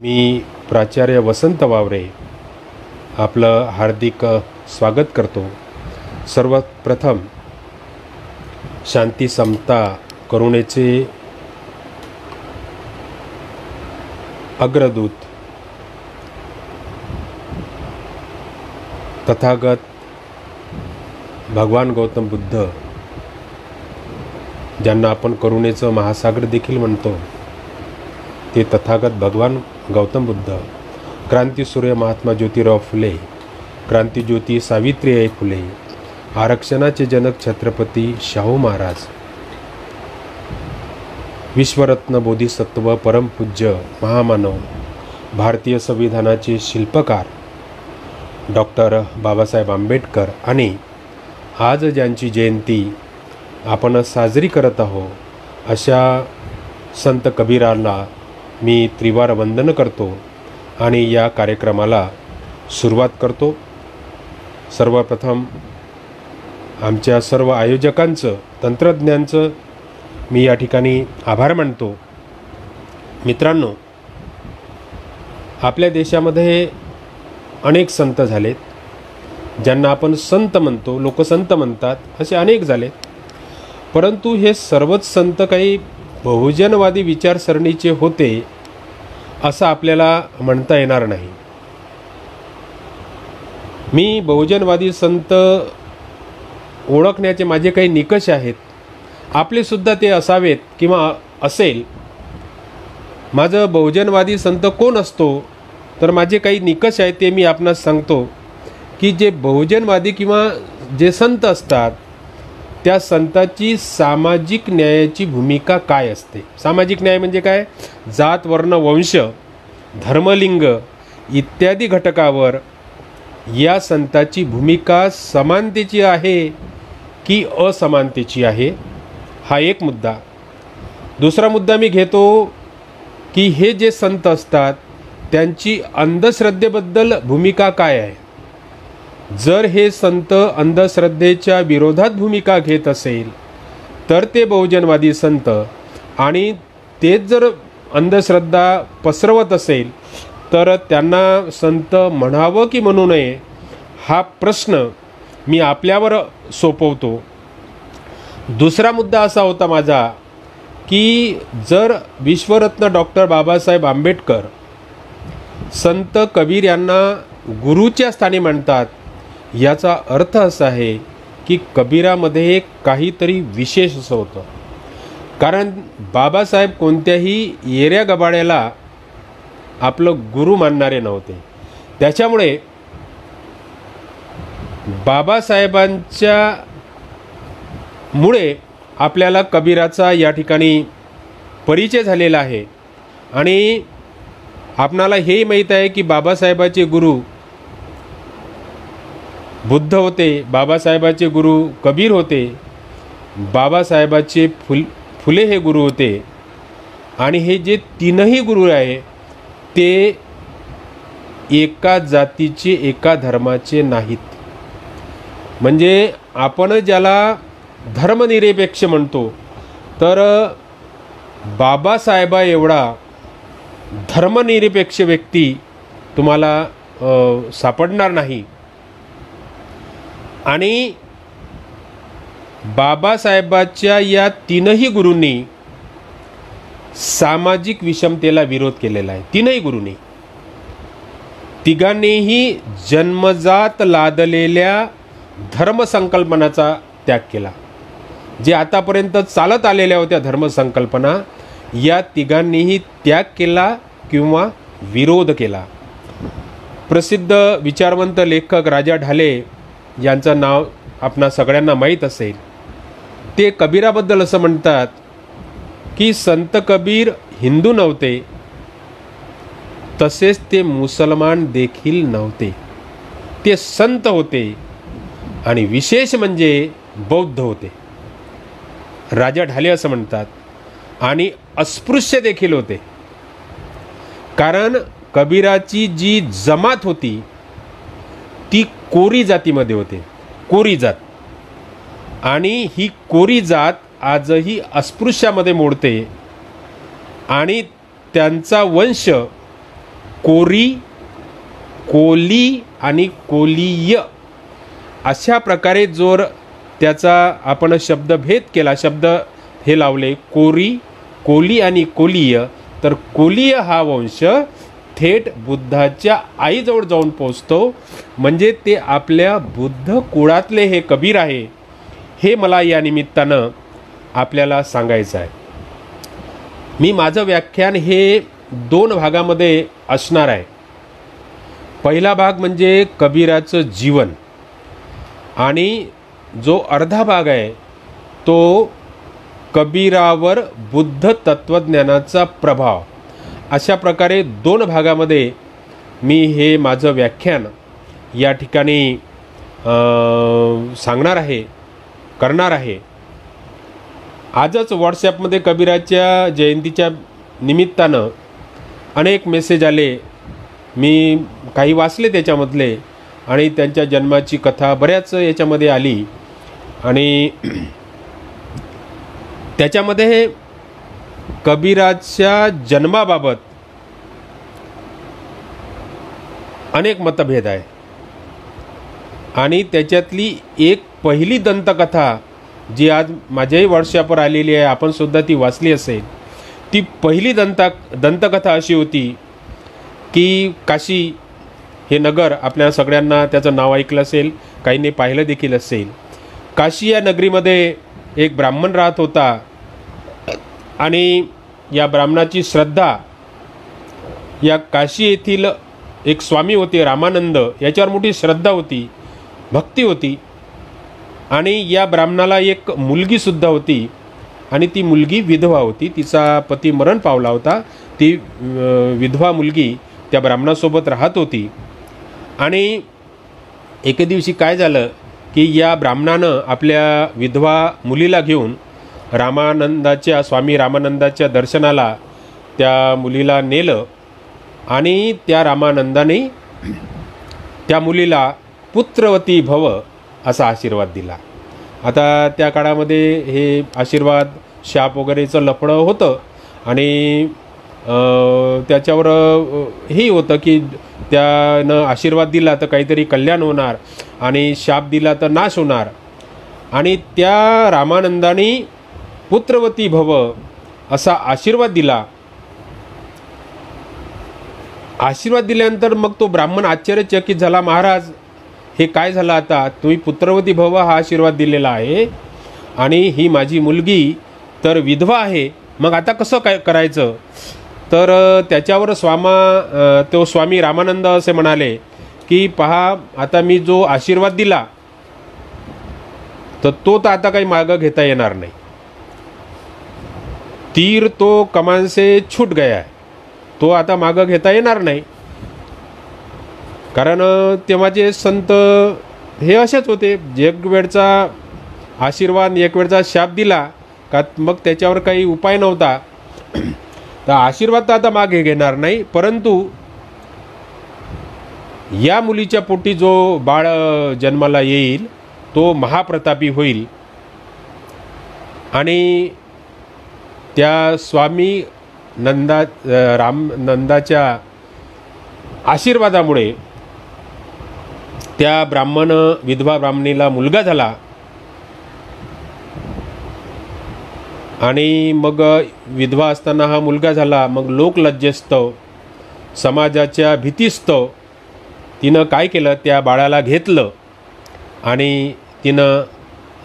मी प्राचार्य वसंत वावरे आपलं हार्दिक स्वागत करतो। सर्वप्रथम शांती समता करुणेचे अग्रदूत तथागत भगवान गौतम बुद्ध, ज्यांना आपण करुणेचं महासागर देखील म्हणतो, ते तथागत भगवान गौतम बुद्ध, क्रांतीसूर्य महात्मा ज्योतिराव फुले, क्रांतिज्योती सावित्रीबाई फुले, आरक्षणाचे जनक छत्रपती शाहू महाराज, विश्वरत्न बोधिसत्व परमपूज्य महामानव, भारतीय संविधानाचे शिल्पकार डॉक्टर बाबासाहेब आंबेडकर आणि आज ज्यांची जयंती आपण साजरी करत आहोत, अशा संत कबीराला मी त्रिवार वंदन करतो आणि या कार्यक्रमाला सुरुवात करतो। सर्वप्रथम आमच्या सर्व आयोजकांचं, तंत्रज्ञांचं मी या ठिकाणी आभार मानतो। मित्रांनो, आपल्या देशामध्ये अनेक संत झालेत, ज्यांना आपण संत म्हणतो, लोक संत म्हणतात, असे अनेक झालेत। परंतु हे सर्वच संत काही बहुजनवादी विचारसरणीचे होते असं आपल्याला म्हणता येणार नाही। मी बहुजनवादी संत ओळखण्याचे माझे काही निकष आहेत, आपले सुद्धा ते असावेत किंवा असेल। माझं बहुजनवादी संत कोण असतो, तर माझे काही निकष आहेत, ते मी आपणास सांगतो की जे बहुजनवादी किंवा जे संत असतात, त्या संताची सामाजिक न्यायाची भूमिका काय असते। सामाजिक न्याय म्हणजे काय? जात, वर्ण, वंश, धर्मलिंग इत्यादी घटकावर या संताची भूमिका समानतेची आहे की असमानतेची आहे, हा एक मुद्दा। दुसरा मुद्दा मी घेतो की हे जे संत असतात त्यांची अंधश्रद्धेबद्दल भूमिका काय आहे। जर हे संत अंधश्रद्धेच्या विरोधात भूमिका घेत असेल तर ते बहुजनवादी संत, आणि तेच जर अंधश्रद्धा पसरवत असेल तर त्यांना संत म्हणावं की म्हणू नये, हा प्रश्न मी आपल्यावर सोपवतो। दुसरा मुद्दा असा होता माझा की जर विश्वरत्न डॉक्टर बाबासाहेब आंबेडकर संत कबीर यांना गुरुच्या स्थानी मानतात, याचा अर्थ असा आहे की कबीरामध्ये काहीतरी विशेष असं होतं। कारण बाबासाहेब कोणत्याही येऱ्या गबाड्याला आपलं गुरु मानणारे नव्हते। त्याच्यामुळे बाबासाहेबांच्या मुळे आपल्याला कबीराचा या ठिकाणी परिचय झालेला आहे। आणि आपणाला हेही माहीत आहे की बाबासाहेबाचे गुरु बुद्ध होते, बाबासाहेबाचे गुरु कबीर होते, बाबासाहेबाचे फुले हे गुरु होते। आणि हे जे तीनही गुरु आहे ते एका जातीचे, एका धर्माचे नाहीत। म्हणजे आपण ज्याला धर्मनिरपेक्ष म्हणतो, तर बाबासाहेबा एवढा धर्मनिरपेक्ष व्यक्ती तुम्हाला सापडणार नाही। आणि बाबासाहेबाच्या या तीनही गुरूंनी सामाजिक विषमतेला विरोध केलेला आहे। तीनही गुरूंनी, तिघांनीही जन्मजात लादलेल्या धर्मसंकल्पनाचा त्याग केला। जे आतापर्यंत चालत आलेल्या होत्या धर्मसंकल्पना, या तिघांनीही त्याग केला किंवा विरोध केला। प्रसिद्ध विचारवंत लेखक राजा ढाले यांचं नाव आपणा सगळ्यांना माहीत असेल। ते कबीराबद्दल असं म्हणतात की संत कबीर हिंदू नव्हते, तसेच ते मुसलमान देखील नव्हते, ते संत होते आणि विशेष म्हणजे बौद्ध होते। राजा ढाले असं म्हणतात। आणि अस्पृश्य देखील होते, कारण कबीराची जी जमात होती ती कोरी जातीमध्ये होते, कोरी जात। आणि ही कोरी जात आजही अस्पृश्यामध्ये मोडते आणि त्यांचा वंश कोरी, कोली आणि कोलीय अशा प्रकारे जर त्याचा आपण शब्दभेद केला, शब्द हे लावले कोरी, कोली आणि कोलीय, तर कोलीय हा वंश थेट बुद्धाच्या आईजवळ जाऊन पोचतो. म्हणजे ते आपल्या बुद्ध कुळातले हे कबीर आहे, हे मला या निमित्तानं आपल्याला सांगायचं आहे. मी माझं व्याख्यान हे 2 भागामध्ये असणार आहे. पहिला भाग म्हणजे कबीराचं जीवन आणि जो अर्धा भाग आहे तो कबीरावर बुद्ध तत्त्वज्ञानाचा प्रभाव. अशा प्रकारे 2 भागामध्ये मी हे माझं व्याख्यान या ठिकाणी सांगणार आहे, करणार आहे. आजच व्हॉट्सॲपमध्ये कबीराच्या जयंतीच्या निमित्तानं अनेक मेसेज आले. मी काही वाचले त्याच्यामधले आणि त्यांच्या जन्माची कथा बऱ्याच याच्यामध्ये आली आणि त्याच्यामध्ये कबीराच्या जन्माबाबत अनेक मतभेद आहे आणि त्याच्यातली एक पहिली दंतकथा जी आज माझ्याही व्हॉट्सॲपवर आलेली आहे, आपण सुद्धा ती वाचली असेल. ती पहिली दंतकथा अशी होती की काशी हे नगर, आपल्या सगळ्यांना त्याचं नाव ऐकलं असेल, काहींनी पाहिलं देखील असेल. काशी या नगरीमध्ये एक ब्राह्मण राहत होता आणि या ब्राह्मणाची श्रद्धा या काशी येथील एक स्वामी होते रामानंद, याच्यावर मोठी श्रद्धा होती, भक्ती होती. आणि या ब्राह्मणाला एक मुलगीसुद्धा होती आणि ती मुलगी विधवा होती. तिचा पती मरण पावला होता. ती विधवा मुलगी त्या ब्राह्मणासोबत राहत होती. आणि एके दिवशी काय झालं की या ब्राह्मणानं आपल्या विधवा मुलीला घेऊन स्वामी रामानंदाच्या दर्शनाला त्या मुलीला नेलं आणि त्या रामानंदाने त्या मुलीला पुत्रवती भव असा आशीर्वाद दिला. आता त्या काळामध्ये हे आशीर्वाद शाप वगैरेचं लफडं होतं आणि त्याच्यावर हेही होतं की त्यानं आशीर्वाद दिला तर काहीतरी कल्याण होणार आणि शाप दिला तर नाश होणार. आणि त्या रामानंदाने पुत्रवती भव असा आशीर्वाद दिला. आशीर्वाद दिल्यानंतर मग तो ब्राह्मण आश्चर्यचकित झाला, महाराज हे काय झालं, आता तुम्ही पुत्रवती भव हा आशीर्वाद दिलेला आहे आणि ही माझी मुलगी तर विधवा आहे, मग आता कसं काय करायचं. तर त्याच्यावर तो स्वामी रामानंद असे म्हणाले की पहा, आता मी जो आशीर्वाद दिला तर तो तर आता काही मागं घेता येणार नाही. तीर तो कमान से छूट गया है, तो आता मागं घेता येणार नाही. कारण तेव्हाचे संत हे असेच होते, एक वेळचा आशीर्वाद एक वेळचा शाप दिला का मग त्याच्यावर काही उपाय नव्हता. तर आशीर्वाद तर आता मागे घेणार नाही, परंतु या मुलीच्या पोटी जो बाळ जन्माला येईल तो महाप्रतापी होईल आणि त्या स्वामी रामनंदाच्या आशीर्वादामुळे त्या विधवा ब्राह्मणीला मुलगा झाला. आणि मग विधवा असताना हा मुलगा झाला. मग लोकलज्जेस्तव, समाजाच्या भीतीस्तव तिनं काय केलं, त्या बाळाला घेतलं आणि तिनं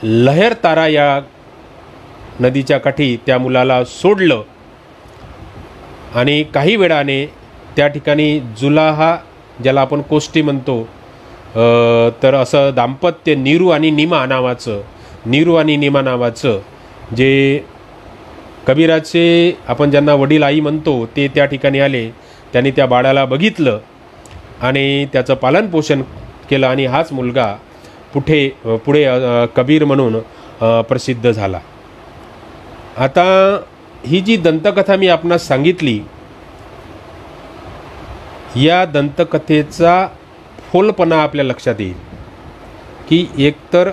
लहर तारा या नदीच्या काठी त्या मुलाला सोडलं. आणि काही वेळाने त्या ठिकाणी जुलाहा, ज्याला आपण कोष्टी म्हणतो, तर असं दाम्पत्य नीरू आणि निमा नावाचं जे कबीराचे आपण ज्यांना वडील आई म्हणतो ते त्या ठिकाणी आले. त्यांनी त्या बाळाला बघितलं आणि त्याचं पालनपोषण केलं आणि हाच मुलगा पुढे कबीर म्हणून प्रसिद्ध झाला. आता ही जी दंतकथा मी आपणास सांगितली, या दंतकथेचा फोलपणा आपल्या लक्षात येईल की एकतर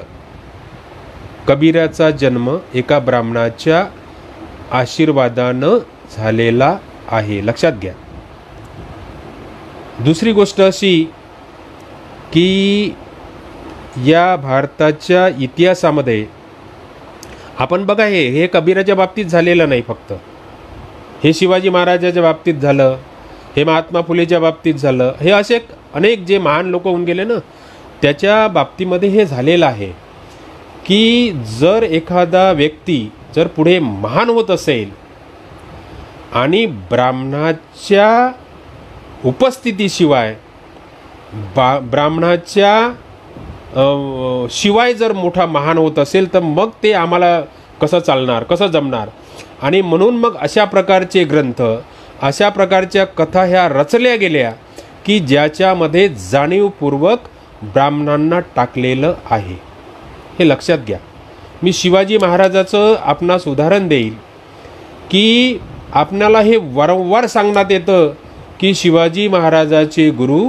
कबीराचा जन्म एका ब्राह्मणाच्या आशीर्वादानं झालेला आहे, लक्षात घ्या. दुसरी गोष्ट अशी की या भारताच्या इतिहासामध्ये आपण बघा, हे कबीराच्या बाबतीत झालेलं नाही फक्त, हे शिवाजी महाराजाच्या बाबतीत झालं, हे महात्मा फुलेच्या बाबतीत झालं, हे असे अनेक जे महान लोक होऊन गेले ना, त्याच्या बाबतीमध्ये हे झालेलं आहे की जर एखादा व्यक्ती जर पुढे महान होत असेल आणि ब्राह्मणाच्या उपस्थितीशिवाय ब्राह्मणाच्या शिवाय जर मोठा महान होत असेल तर मग ते आम्हाला कसं चालणार, कसं जमणार. आणि म्हणून मग अशा प्रकारचे ग्रंथ, अशा प्रकारच्या कथा ह्या रचल्या गेल्या की ज्याच्यामध्ये जाणीवपूर्वक ब्राह्मणांना टाकलेलं आहे. हे लक्षात घ्या. मी शिवाजी महाराजाचं आपणास उदाहरण देईल की आपणाला हे वारंवार सांगण्यात येतं की शिवाजी महाराजाचे गुरु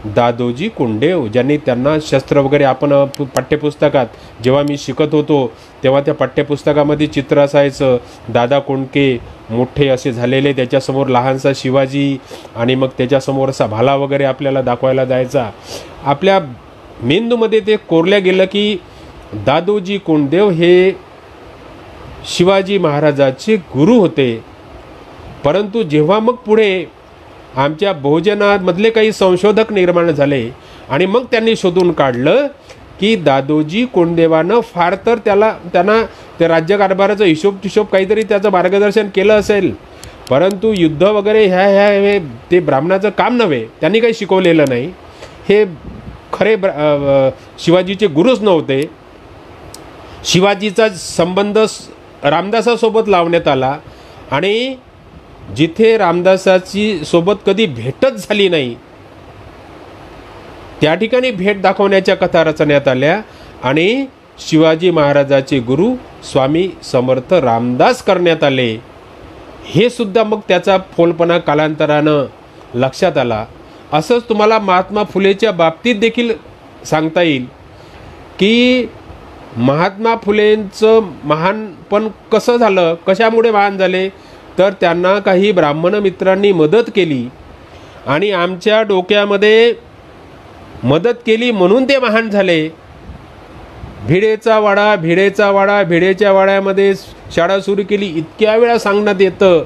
दादोजी कोंडदेव, ज्यांनी त्यांना शस्त्र वगैरे, आपण पाठ्यपुस्तकात जेव्हा मी शिकत होतो तेव्हा त्या पाठ्यपुस्तकामध्ये चित्र असायचं, दादा कोंडके मोठे असे झालेले, त्याच्यासमोर लहानसा शिवाजी, आणि मग त्याच्यासमोर असा भाला वगैरे आपल्याला दाखवायला जायचा. आपल्या मेंदूमध्ये ते कोरल्या गेलं की दादोजी कोंडदेव हे शिवाजी महाराजाचे गुरु होते. परंतु जेव्हा मग पुढे आमच्या बहुजनामधले काही संशोधक निर्माण झाले आणि मग त्यांनी शोधून काढलं की दादोजी कोंडदेवानं फार तर त्यांना ते राज्यकारभाराचा हिशोब काहीतरी त्याचं मार्गदर्शन केलं असेल, परंतु युद्ध वगैरे हे ते ब्राह्मणाचं काम नव्हे, त्यांनी काही शिकवलेलं नाही. हे खरे शिवाजीचे गुरुच नव्हते. शिवाजीचा संबंध रामदासासोबत लावण्यात आला आणि जिथे रामदासाची सोबत कधी भेटच झाली नाही त्या ठिकाणी भेट दाखवण्याच्या कथा रचण्यात आल्या आणि शिवाजी महाराजाचे गुरु स्वामी समर्थ रामदास करण्यात आले. हे सुद्धा मग त्याचा फोलपणा कालांतरानं लक्षात आला. असंच तुम्हाला महात्मा फुलेच्या बाबतीत देखील सांगता येईल की महात्मा फुलेंचं महानपण कसं झालं, कशामुळे महान झाले, तर त्यांना काही ब्राह्मण मित्रांनी मदत केली आणि आमच्या डोक्यामध्ये मदत केली म्हणून ते महान झाले. भिडेचा वाडा, भिडेच्या वाड्यामध्ये शाळा सुरू केली, इतक्या वेळा सांगण्यात येतं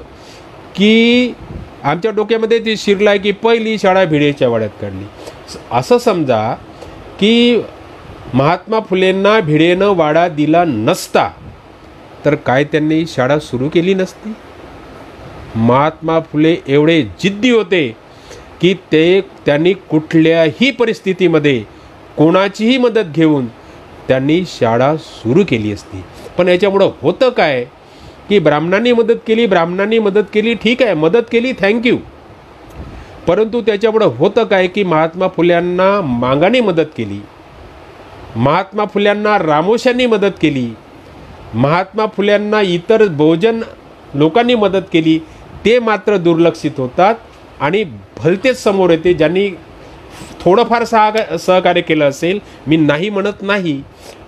की आमच्या डोक्यामध्ये ते शिरलाय की पहिली शाळा भिडेच्या वाड्यात काढली. असं समजा की महात्मा फुलेंना भिडेनं वाडा दिला नसता तर काय त्यांनी शाळा सुरू केली नसती. महात्मा फुले एवढे जिद्दी होते की त्यांनी कुठल्याही परिस्थितीमध्ये कोणाचीही मदत घेऊन त्यांनी शाळा सुरू केली असती. पण याच्यामुळं होतं काय की ब्राह्मणांनी मदत केली, ठीक आहे, मदत केली, थँक्यू. परंतु त्याच्यामुळं होतं काय की महात्मा फुल्यांना मांगाने मदत केली, महात्मा फुल्यांना रामोशांनी मदत केली, महात्मा फुल्यांना इतर बहुजन लोकांनी मदत केली, ते मात्र दुर्लक्षित होतात आणि भलतेच समोर येते ज्यांनी थोडंफार सहकार्य केलं असेल. मी नाही म्हणत नाही,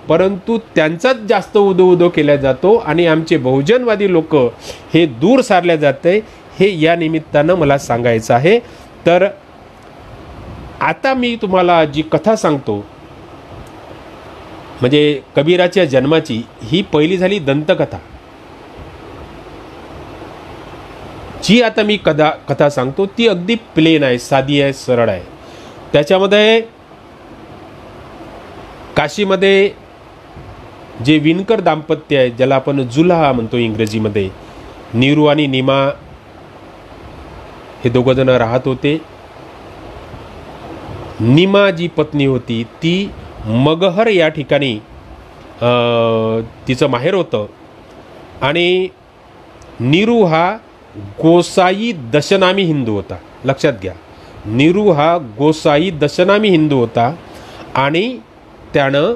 परंतु त्यांचाच जास्त उदो केला जातो आणि आमचे बहुजनवादी लोक हे दूर सारल्या जाते. हे या निमित्तानं मला सांगायचं आहे. तर आता मी तुम्हाला जी कथा सांगतो म्हणजे कबीराच्या जन्माची, ही पहिली झाली दंतकथा. जी आता मी कथा सांगतो ती अगदी प्लेन आहे, साधी आहे, सरळ आहे. त्याच्यामध्ये काशीमध्ये जे विणकर दाम्पत्य आहे, ज्याला आपण जुल्हा म्हणतो इंग्रजीमध्ये, नीरू आणि नीमा हे दोघं जण राहत होते. नीमा जी पत्नी होती ती मगहर या ठिकाणी तिचं माहेर होतं आणि नीरू हा गोसाई दशनामी हिंदू होता. लक्षात घ्या, नीरू हा गोसाई दशनामी हिंदू होता आणि त्यानं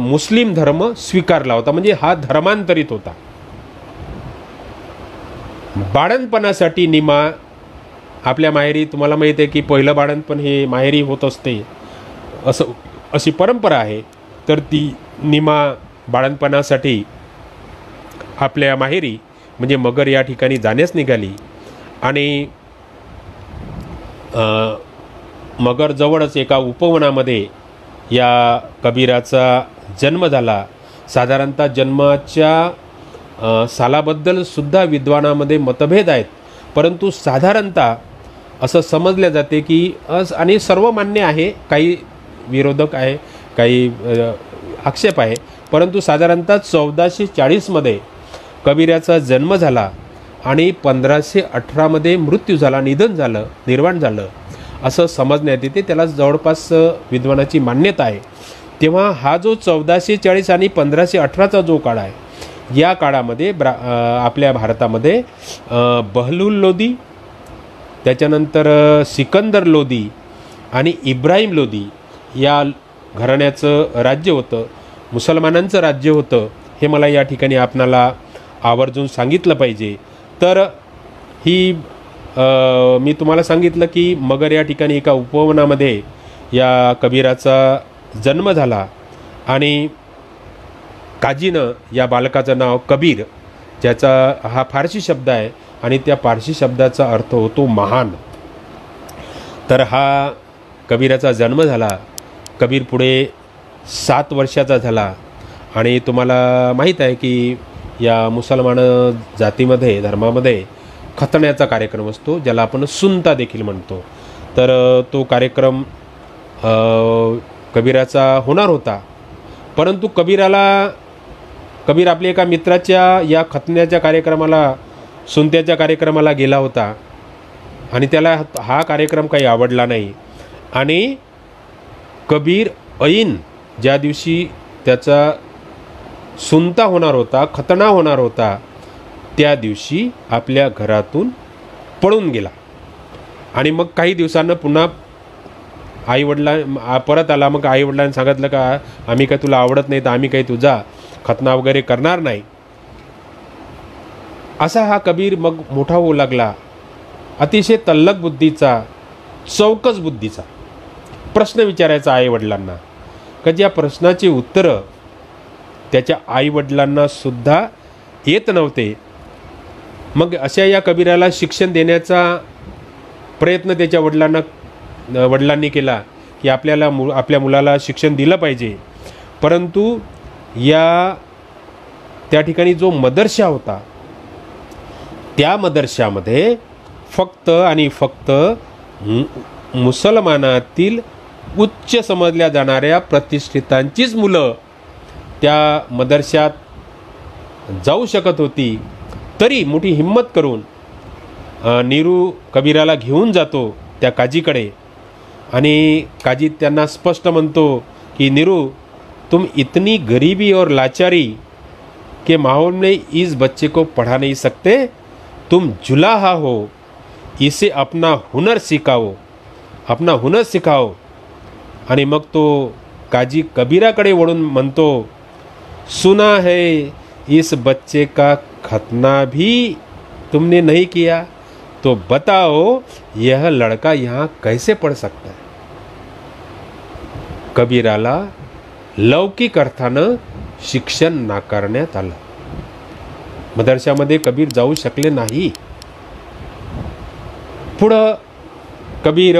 मुस्लिम धर्म स्वीकारला होता, म्हणजे हा धर्मांतरित होता. बाळणपणासाठी नीमा आपल्या माहेरी, तुम्हाला माहीत आहे की पहिलं बाळणपण हे माहेरी होत असते, अशी परंपरा आहे. तर ती नीमा बाळणपणासाठी आपल्या माहेरी म्हणजे मगर या ठिकाणी जाण्यास निघाली आणि मगरजवळच एका उपवनामध्ये या कबीराचा जन्म झाला. साधारणतः जन्माच्या सालाबद्दल सुद्धा विद्वानामध्ये मतभेद आहेत, परंतु साधारणतः असं समजले जाते की आणि सर्व मान्य आहे, काही विरोधक आहे, काही आक्षेप आहे, परंतु साधारणतः 1440मध्ये कबीराचा जन्म झाला आणि 1518मध्ये मृत्यू झाला, निर्वाण झालं असं समजण्यात येते. त्याला जवळपास विद्वानाची मान्यता आहे. तेव्हा हा जो 1440 आणि 1518चा जो काळ आहे, या काळामध्ये आपल्या भारतामध्ये बहलूल लोदी, त्याच्यानंतर सिकंदर लोदी आणि इब्राहिम लोदी या घराण्याचं राज्य होतं, मुसलमानांचं राज्य होतं. हे मला या ठिकाणी आपणाला आवर्जून सांगितलं पाहिजे. तर ही मी तुम्हाला सांगितलं की मगर या ठिकाणी एका उपवनामध्ये या कबीराचा जन्म झाला आणि काजीनं या बालकाचं नाव कबीर, ज्याचा हा फारसी शब्द आहे आणि त्या फारसी शब्दाचा अर्थ होतो महान. तर हा कबीराचा जन्म झाला. कबीर पुढे 7 वर्षाचा झाला आणि तुम्हाला माहीत आहे की या मुसलमान जातीमध्ये, धर्मामध्ये खतण्याचा कार्यक्रम असतो, ज्याला आपण सुनता देखील म्हणतो. तर तो कार्यक्रम कबीराचा होणार होता, परंतु कबीर आपल्या एका मित्राच्या या खतण्याच्या कार्यक्रमाला, सुनत्याच्या कार्यक्रमाला गेला होता आणि त्याला हा कार्यक्रम काही आवडला नाही आणि कबीर ऐन ज्या दिवशी त्याचा सुनता होणार होता, खतना होणार होता, त्या दिवशी आपल्या घरातून पळून गेला आणि मग काही दिवसांना पुन्हा परत आला. मग आईवडिलांनी सांगितलं का आम्ही काय तुला आवडत नाही, तर आम्ही काही तुझा खतना वगैरे करणार नाही. असा हा कबीर मग मोठा होऊ लागला. अतिशय तल्लख बुद्धीचा, चौकस बुद्धीचा. प्रश्न विचारायचा आईवडिलांना, का ज्या प्रश्नाची उत्तरं त्याच्या आईवडिलांना सुद्धा येत नव्हते. मग अशा या कबीराला शिक्षण देण्याचा प्रयत्न त्याच्या वडिलांनी केला की आपल्या मुलाला शिक्षण दिलं पाहिजे. परंतु त्या ठिकाणी जो मदरसा होता, त्या मदरशामध्ये फक्त आणि फक्त मुसलमानातील उच्च समजल्या जाणाऱ्या प्रतिष्ठितांचीच मुलं त्या मदरशात जाऊ शकत होती. तरी मोठी हिम्मत करून नीरू कबीराला घेऊन जातो त्या काजीकडे आणि काजी त्यांना स्पष्ट म्हणतो की नीरू, तुम इतनी गरीबी और लाचारी के माहौल में इस बच्चे को पढ़ा नहीं सकते, तुम जुलाहा हो, इसे अपना हुनर सिखाओ. आणि मग तो काजी कबीराकडे वळून म्हणतो, सुना है इस बच्चे का खतना भी तुमने नहीं किया, तो बताओ यह लड़का यहाँ कैसे पढ़ सकता है. कबीराला लौकिक अर्थानं शिक्षण नाकारण्यात आलं. मदरशामध्ये कबीर जाऊ शकले नाही. पुढं कबीर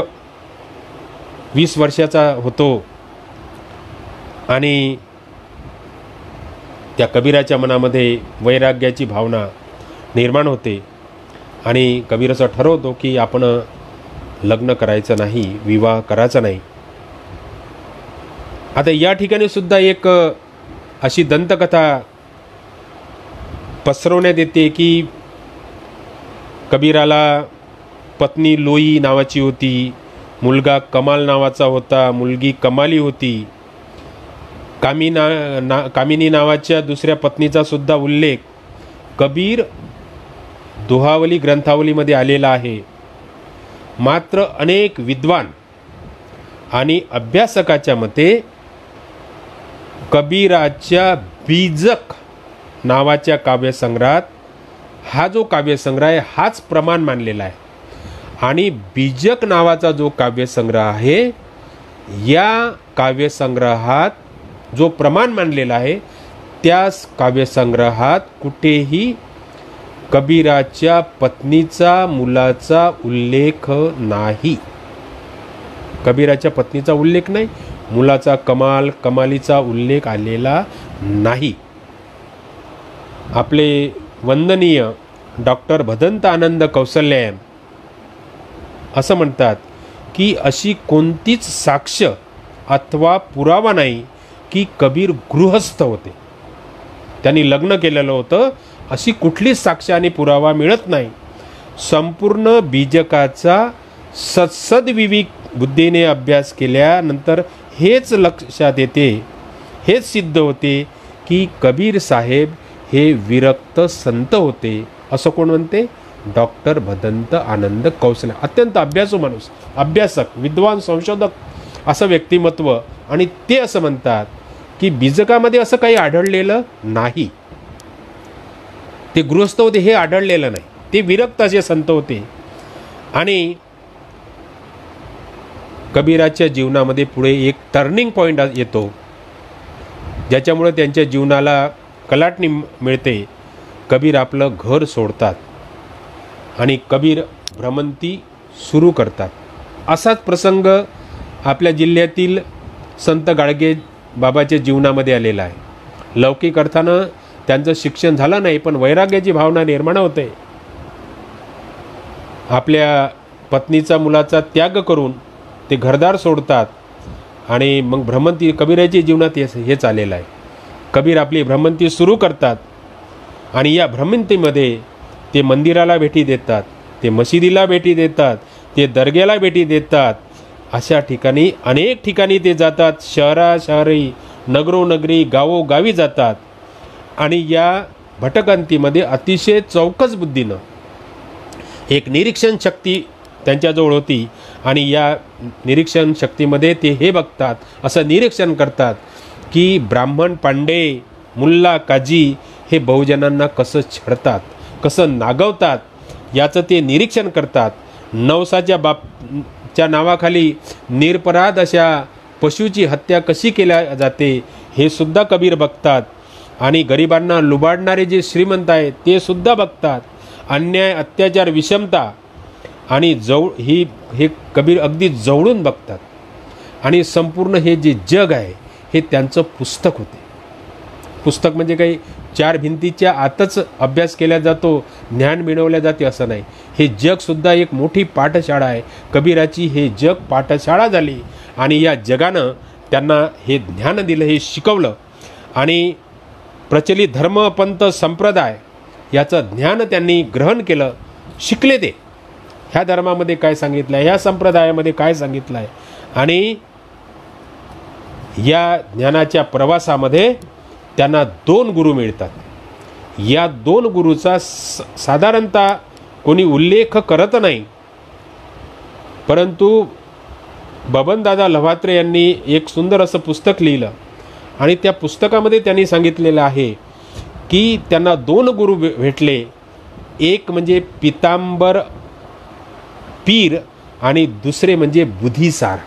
20 वर्षाचा होतो आणि त्या कबीराच्या मनामध्ये वैराग्याची भावना निर्माण होते आणि कबीर असं ठरवतो की आपण लग्न करायचं नाही, विवाह करायचा नाही. आता या ठिकाणी सुद्धा एक अशी दंतकथा पसरवण्यात येते की कबीराला पत्नी लोई नावाची होती, मुलगा कमाल नावाचा होता, मुलगी कमाली होती. कामिनी नावाच्या दुसऱ्या पत्नीचा सुद्धा उल्लेख कबीर दुहावली ग्रंथावलीमध्ये आलेला आहे. मात्र अनेक विद्वान आणि अभ्यासकाच्या मते कबीराच्या बीजक नावाच्या काव्यसंग्रहात हा जो काव्यसंग्रह आहे हाच प्रमाण मानलेला आहे आणि बीजक नावाचा जो काव्यसंग्रह आहे, या काव्यसंग्रहात जो प्रमाण मानलेला आहे त्या काव्यसंग्रहात कुठेही कबीराच्या पत्नीचा, मुलाचा उल्लेख नाही. कबीराच्या पत्नीचा उल्लेख नाही, मुलाचा कमालीचा उल्लेख आलेला नाही. आपले वंदनीय डॉक्टर भदंत आनंद कौसल्यायन असं म्हणतात की अशी कोणतीच साक्ष अथवा पुरावा नाही की कबीर गृहस्थ होते, त्यांनी लग्न केलेलं होतं, अशी कुठलीच साक्ष आणि पुरावा मिळत नाही. संपूर्ण बीजकाचा सद्विवेक बुद्धीने अभ्यास केल्यानंतर हेच लक्षात येते, हेच सिद्ध होते की कबीर साहेब हे विरक्त संत होते. असं कोण म्हणते? डॉक्टर भदंत आनंद कौशल्या. अत्यंत अभ्यासू माणूस, अभ्यासक, विद्वान, संशोधक असं व्यक्तिमत्व. आणि ते असं म्हणतात की बीजकामध्ये असं काही आढळलेलं नाही, ते गृहस्थ होते हे आढळलेलं नाही, ते विरक्त असे संत होते. आणि कबीराच्या जीवनामध्ये पुढे एक टर्निंग पॉईंट येतो, ज्याच्यामुळे त्यांच्या जीवनाला कलाटणी मिळते. कबीर आपलं घर सोडतात आणि कबीर भ्रमंती सुरू करतात. असाच प्रसंग आपल्या जिल्ह्यातील संत गाडगे बाबाच्या जीवनामध्ये आलेला आहे. लौकिक अर्थानं त्यांचं शिक्षण झालं नाही, पण वैराग्याची भावना निर्माण होते. आपल्या पत्नीचा मुलाचा त्याग करून ते घरदार सोडतात आणि मग भ्रमंती कबीराच्या जीवनात हेच आलेलं आहे. कबीर आपली भ्रमंती सुरू करतात आणि या भ्रमंतीमध्ये ते मंदिराला भेटी देतात, ते मशिदीला भेटी देतात, ते दर्ग्याला भेटी देतात. अशा ठिकाणी अनेक ठिकाणी ते जातात, शहरी, नगरोनगरी, गावोगावी जातात. आणि या भटकंतीमध्ये अतिशय चौकस बुद्धीनं एक निरीक्षण शक्ती त्यांच्याजवळ होती. आणि या निरीक्षण शक्तीमध्ये ते हे बघतात, असं निरीक्षण करतात की ब्राह्मण, पांडे, मुल्ला, काजी हे बहुजनांना कसं छळतात, कसं नागवतात, याचं ते निरीक्षण करतात. नवसाच्या च्या नावाखाली निरपराध अशा पशुची हत्या कशी केल्या जाते हे सुद्धा कबीर बघतात. आणि गरिबांना लुबाडणारे जे श्रीमंत आहेत ते सुद्धा बघतात. अन्याय, अत्याचार, विषमता आणि हे कबीर अगदी जवळून बघतात. आणि संपूर्ण हे जे जग आहे हे त्यांचं पुस्तक होते. पुस्तक म्हणजे काही चार भिंतीच्या आतच अभ्यास केला जातो, ज्ञान मिळवल्या जाते असं नाही. हे जगसुद्धा एक मोठी पाठशाळा आहे. कबीराची हे जग पाठशाळा झाली आणि या जगानं त्यांना हे ज्ञान दिलं, हे शिकवलं. आणि प्रचलित धर्म, पंथ, संप्रदाय याचं ज्ञान त्यांनी ग्रहण केलं, शिकले. ते ह्या धर्मामध्ये काय सांगितलं आहे, ह्या संप्रदायामध्ये काय सांगितलं आहे. आणि या ज्ञानाच्या प्रवासामध्ये त्यांना 2 गुरु मिळतात. या 2 गुरुचा साधारणतः कोणी उल्लेख करत नाही, परंतु बबनदादा लव्हात्रे यांनी एक सुंदर असं पुस्तक लिहिलं आणि त्या पुस्तकामध्ये त्यांनी सांगितलेलं आहे की त्यांना 2 गुरु भेटले. एक म्हणजे पितांबर पीर आणि दुसरे म्हणजे बुधिसार.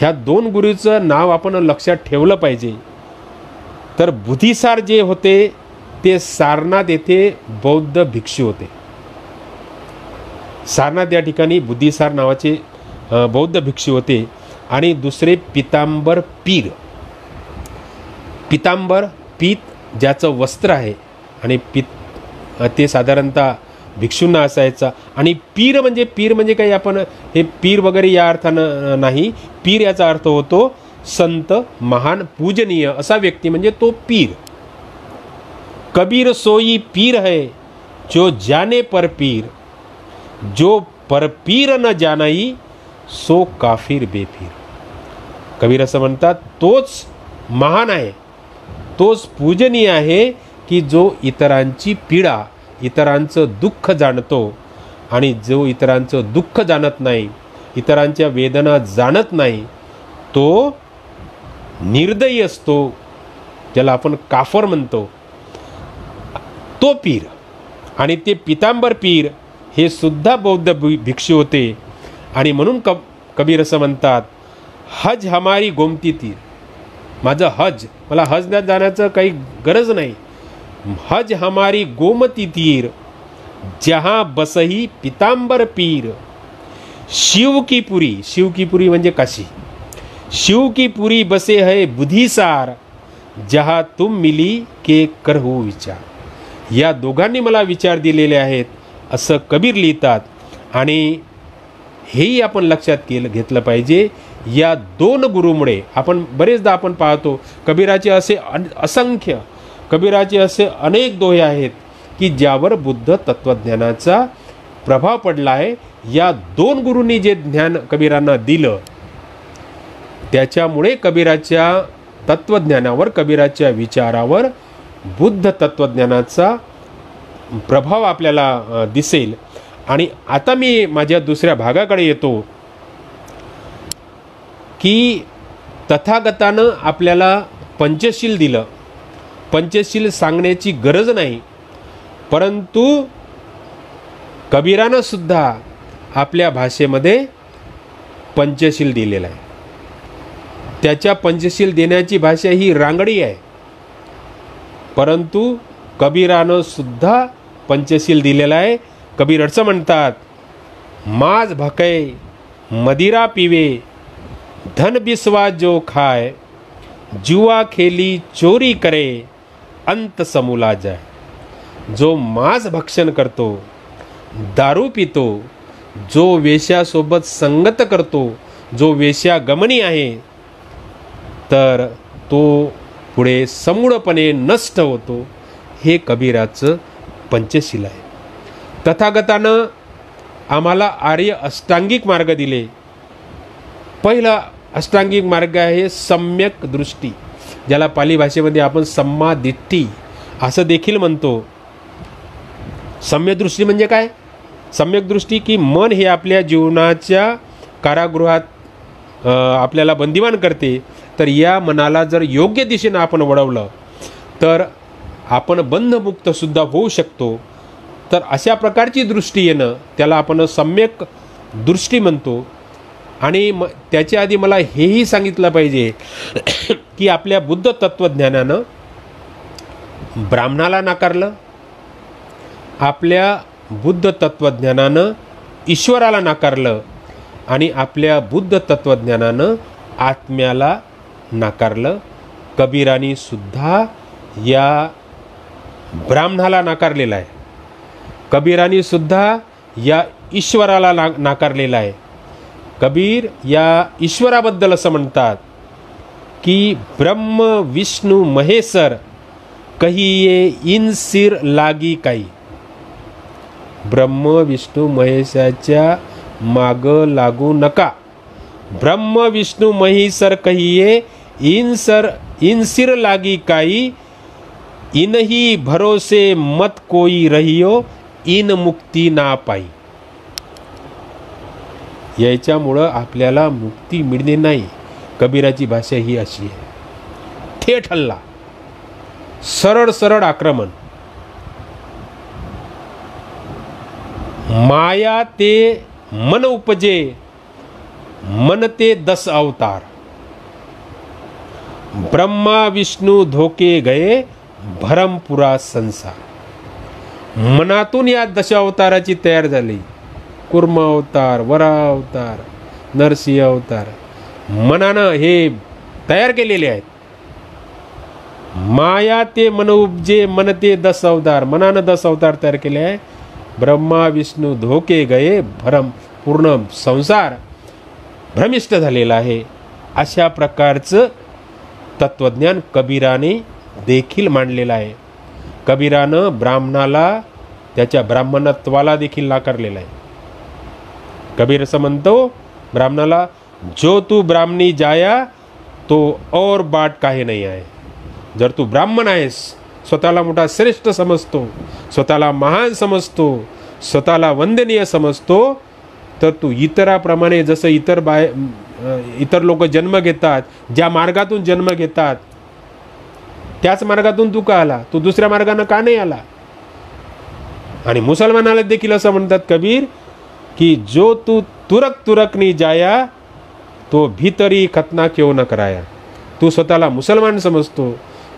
ह्या 2 गुरुचं नाव आपण लक्षात ठेवलं पाहिजे. तर बुधिसार जे होते ते सारनाथ येथे बौद्ध भिक्षू होते. सारनाथ या ठिकाणी बुधिसार नावाचे बौद्ध भिक्षू होते. आणि दुसरे पितांबर पीर. पितांबर पीत ज्याचं वस्त्र आहे आणि ते साधारणतः भिक्षूंना असायचा. आणि पीर म्हणजे काही आपण हे पीर वगैरे या अर्थानं नाही. पीर याचा अर्थ होतो संत, महान, पूजनीय असा व्यक्ती म्हणजे तो पीर. कबीर सोई पीर है जो जाने पर पीर, जो पर पीर न जानाई सो काफिर बेपीर. कबीर असं म्हणतात, तोच महान आहे, तोच पूजनीय आहे की जो इतरांची पीडा, इतरांचं दुःख जाणतो. आणि जो इतरांचं दुःख जाणत नाही, इतरांच्या वेदना जाणत नाही, तो निर्दयी असतो, ज्याला आपण काफर म्हणतो, तो पीर. आणि ते पितांबर पीर हे सुद्धा बौद्ध भिक्षू होते. आणि म्हणून कबीर असं म्हणतात, हज हमारी गोमती तीर. माझं हज, मला हजला जाण्याचं काही गरज नाही. हज हमारी गोमती तीर, जहाँ बसही पितांबर पीर, शिव की पुरी म्हणजे काशी. शिव की पुरी बसे है बुद्धीसार, जहा तुम मिली के करहू विचार. या दोघांनी मला विचार दिलेले आहेत असं कबीर लिहितात. आणि हेही आपण लक्षात घेतलं पाहिजे. या दोन गुरुमुळे आपण बरेचदा आपण पाहतो कबीराचे असे असंख्य, कबीराचे असे अनेक दोहे आहेत की ज्यावर बुद्ध तत्वज्ञानाचा प्रभाव पडला आहे. या दोन गुरूंनी जे ज्ञान कबीरांना दिलं त्याच्यामुळे कबीराच्या तत्वज्ञानावर, कबीराच्या विचारावर बुद्ध तत्वज्ञानाचा प्रभाव आपल्याला दिसेल. आणि आता मी माझ्या दुसऱ्या भागाकडे येतो की तथागतानं आपल्याला पंचशील दिलं. पंचशील सांगण्याची गरज नाही, परंतु कबीरानं सुद्धा आपल्या भाषेमध्ये पंचशील दिलेलं आहे. त्याच्या पंचशील देण्याची भाषा ही रांगडी आहे, परंतु कबीरानं सुद्धा पंचशील दिलेलं आहे. कबीर असं म्हणतात, माज भकै मदिरा पिवे, धन बिस्वा जो खाए, जुआ खेली चोरी करे, अंत समूला जाए. जो मांस भक्षण करतो, दारू पितो, जो वेश्यासोबत संगत करतो, जो वेश्यागमनी आहे, तर तो पुढे समूळपणे नष्ट होतो. हे कबीराचं पंचशील आहे. तथागतानं आम्हाला आर्य अष्टांगिक मार्ग दिले. पहिला अष्टांगिक मार्ग आहे सम्यक दृष्टी, ज्याला पाली भाषेमध्ये आपण सम्मा दिट्ठी असं देखील म्हणतो. सम्यक दृष्टी म्हणजे काय? सम्यक दृष्टी की मन हे आपल्या जीवनाच्या कारागृहात आपल्याला बंदिवान करते. तर या मनाला जर योग्य दिशेनं आपण वळवलं तर आपण बंधमुक्त सुद्धा होऊ शकतो. तर अशा प्रकारची दृष्टी येणं त्याला आपण सम्यक दृष्टी म्हणतो. आणि त्याच्या आधी मला हेही सांगितलं पाहिजे की आपल्या बुद्ध तत्वज्ञानानं ब्राह्मणाला नाकारलं, आपल्या बुद्ध तत्वज्ञानानं ईश्वराला नाकारलं, आणि आपल्या बुद्ध तत्वज्ञानानं आत्म्याला नाकारलं. कबीरानी सुद्धा या ब्राह्मणाला नाकारलेला आहे. कबीरानी सुद्धा या ईश्वराला नाकारलेला आहे. कबीर या ईश्वराबद्दल असं म्हणतात की ब्रह्म विष्णू महेश्वर कहिये इन सिर लागी काही. ब्रह्म विष्णू महेशाच्या माग लागू नका. ब्रह्म विष्णू महेश्वर कहिये इन सिर लागी काही, इनही भरोसे मत कोई रहियो, इन मुक्ती ना पाई. याच्यामुळं आपल्याला मुक्ती मिळणे नाही. कबीराची भाषा ही अशी आहे. थेट हल्ला, सरळ सरळ आक्रमण. माया ते मन उपजे, मन ते 10 अवतार. ब्रह्मा विष्णू धोके गए, भरमपुरा संसार. मनातून या 10 अवताराची तयार झाली. कुर्म अवतार, वरा अवतार, नरसिंह अवतार मनानं हे तयार केलेले आहेत. माया ते मन उपजे, मन ते 10 अवतार. मनानं 10 अवतार तयार केले आहे. ब्रह्मा विष्णू धोके गए, भ्रम पूर्ण संसार भ्रमिष्ट झालेला आहे. अशा प्रकारचं तत्वज्ञान कबीराने देखील मांडलेलं आहे. कबीरानं ब्राह्मणाला त्याच्या ब्राह्मणत्वाला देखील नाकारलेलं आहे. कबीर असं म्हणतो ब्राह्मणाला, जो तू ब्राह्मणी जाया तो और बाट काहे नाही आहे. जर तू ब्राह्मण आहेस, स्वतःला मोठा श्रेष्ठ समजतो, स्वतःला महान समजतो, स्वतःला वंदनीय समजतो, तर तू इतराप्रमाणे जसं इतर लोक जन्म घेतात, ज्या मार्गातून जन्म घेतात त्याच मार्गातून तू का आला? तू दुसऱ्या मार्गाने का नाही आला? आणि मुसलमानाला देखील असं म्हणतात कबीर की जो तू तुरक नी जाया, तो भीतरी खतना क्यों न कराया. तू स्वतःला मुसलमान समजतो,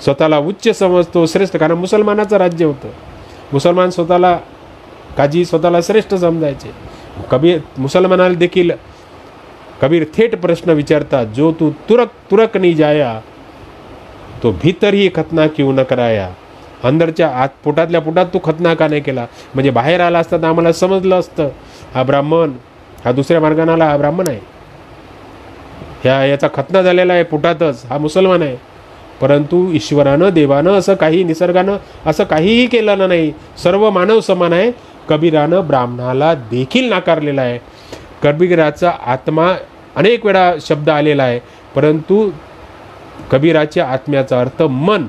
स्वतःला उच्च समजतो, श्रेष्ठ. कारण मुसलमानाचं राज्य होतं. मुसलमान स्वतःला काजी स्वतःला श्रेष्ठ समजायचे. कबीर मुसलमानाला देखील कबीर थेट प्रश्न विचारतात, जो तू तुरक तुरक नहीं जाया तो भीतर ही खतना क्यों न कराया. अंदरच्या आत पोटातल्या पोटात तू खतना का नाही केला. म्हणजे बाहेर आला असता तर आम्हाला समजलं असतं हा ब्राह्मण, हा दुसऱ्या मार्गाने आला, हा ब्राह्मण आहे, याचा खतना झालेला आहे पोटातच, हा मुसलमान आहे. परंतु ईश्वरानं, देवानं असं काही, निसर्गानं असं काहीही केलेलं नाही. सर्व मानव समान आहे. कबीरानं ब्राह्मणाला देखील नाकारलेला आहे. कबीराचा आत्मा अनेक वेळा शब्द आलेला आहे, परंतु कबीराच्या आत्म्याचा अर्थ मन.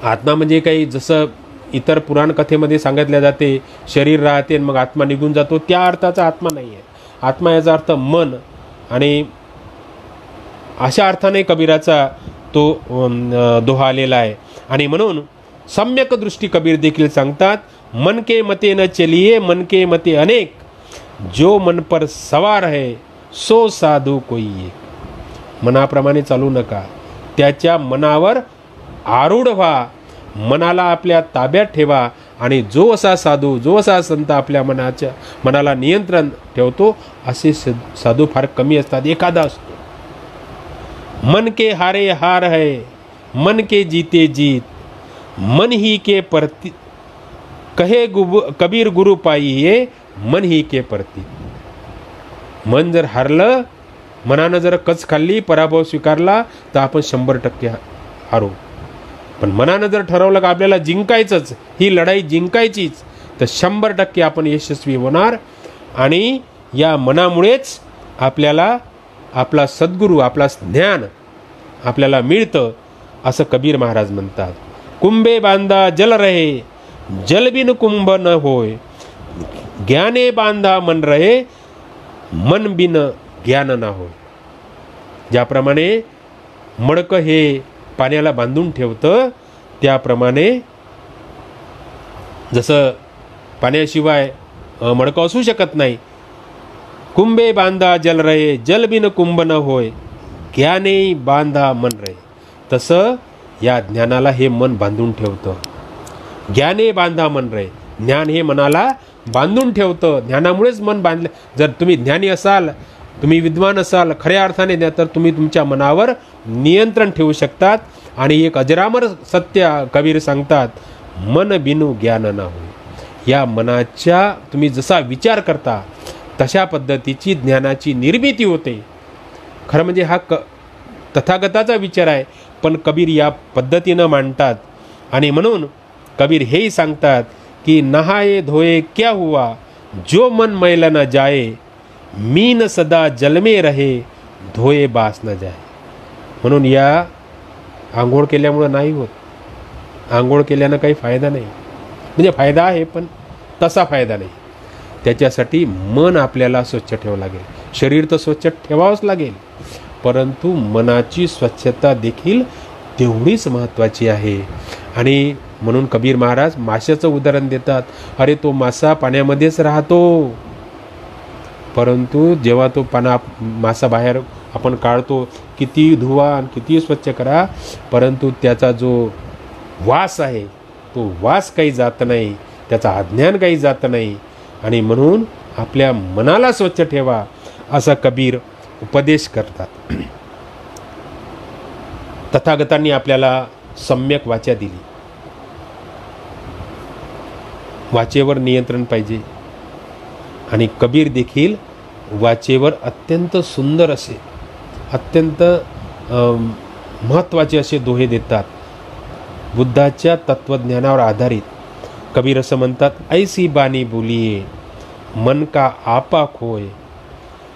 आत्मा म्हणजे काही जसं इतर पुराण कथेमध्ये सांगितल्या जाते, शरीर राहते आणि मग आत्मा निघून जातो, त्या अर्थाचा आत्मा नाही आहे. आत्मा याचा अर्थ मन, आणि अशा अर्थाने कबीराचा तो दोहा आलेला आहे. आणि म्हणून सम्यक दृष्टी कबीर देखील सांगतात, मन के मते न चलिए मन के मते अनेक, जो मन पर सवार है सो साधू कोई एक. मनाप्रमाणे चालू नका, त्याच्या मनावर आरूढ व्हा, मनाला आपल्या ताब्यात ठेवा. आणि जो असा साधू, जो असा संत आपल्या मनाला नियंत्रण ठेवतो, असे साधू फार कमी असतात, एखादा असतो. मन के हारे हार है मन के जीते जीत, मन ही के प्रति कहे कबीर गुरु पाइये मन ही के प्रति. मन जर हारलं, मनानं जर कच खाल्ली, पराभव स्वीकारला, तर आपण 100% हारू. पण मनानं जर ठरवलं का आपल्याला जिंकायचंच, ही लढाई जिंकायचीच, तर 100% आपण यशस्वी होणार. आणि या मनामुळेच आपल्याला आपला सद्गुरू, आपला ज्ञान आपल्याला मिळतं, असं कबीर महाराज म्हणतात. कुंभे बांधा जल रहे जल बिन कुंभ न होय, ज्ञाने बांधा मन रहे मन बिन ज्ञान ना होय. ज्याप्रमाणे मडकं हे पाण्याला बांधून ठेवतं, त्याप्रमाणे जसं पाण्याशिवाय मडकं असू शकत नाही. कुंभे बांधा जल रहे जल बिन कुंभ न होय, ज्ञाने बांधा मन रहे. तसं या ज्ञानाला हे मन बांधून ठेवतं. ज्ञाने बांधा मन रहे, ज्ञान हे मनाला बांधून ठेवतं. ज्ञानामुळेच मन बांधलं. जर तुम्ही ज्ञानी असाल, तुम्ही विद्वान असाल खऱ्या अर्थाने, तर तुम्ही तुमच्या मनावर नियंत्रण ठेवू शकतात. आणि एक अजरामर सत्य कबीर सांगतात, मन बिनु ज्ञान ना होय. या मनाच्या तुम्ही जसा विचार करता तशा पद्धतीची ज्ञानाची निर्मिती होते. खरं म्हणजे हा तथागताचा विचार आहे, पण कबीर या पद्धतीनं मांडतात. आणि म्हणून कबीर हेही सांगतात की नहाए धोए क्या हुआ, जो मन मैल न जाए, मीन सदा जल में रहे, धोए बास न जाए. म्हणून या आंघोळ केल्यामुळं नाही होत. आंघोळ केल्यानं काही फायदा नाही. म्हणजे फायदा आहे, पण तसा फायदा नाही. त्याच्यासाठी मन आपल्याला स्वच्छ ठेवावं लागेल. शरीर तर स्वच्छ ठेवावंच लागेल, परंतु मनाची स्वच्छता देखील तेवढीच महत्त्वाची आहे. आणि म्हणून कबीर महाराज माशाचं उदाहरण देतात. अरे तो मासा पाण्यामध्येच राहतो, परंतु जेव्हा तो मासा बाहेर आपण काढतो, किती धुवा आणि किती स्वच्छ करा, परंतु त्याचा जो वास आहे तो वास काही जात नाही, त्याचा अज्ञान काही जात नाही. आणि म्हणून आपल्या मनाला स्वच्छ ठेवा, असा कबीर उपदेश करतात. तथागतांनी आपल्याला सम्यक वाचा दिली. वाचेवर नियंत्रण पाहिजे. आणि कबीर देखील वाचेवर अत्यंत सुंदर असे, अत्यंत महत्त्वाचे असे दोहे देतात, बुद्धाच्या तत्वज्ञानावर आधारित. कबीर असं म्हणतात, ऐसी बानी बोलिये मन का आपा खोय,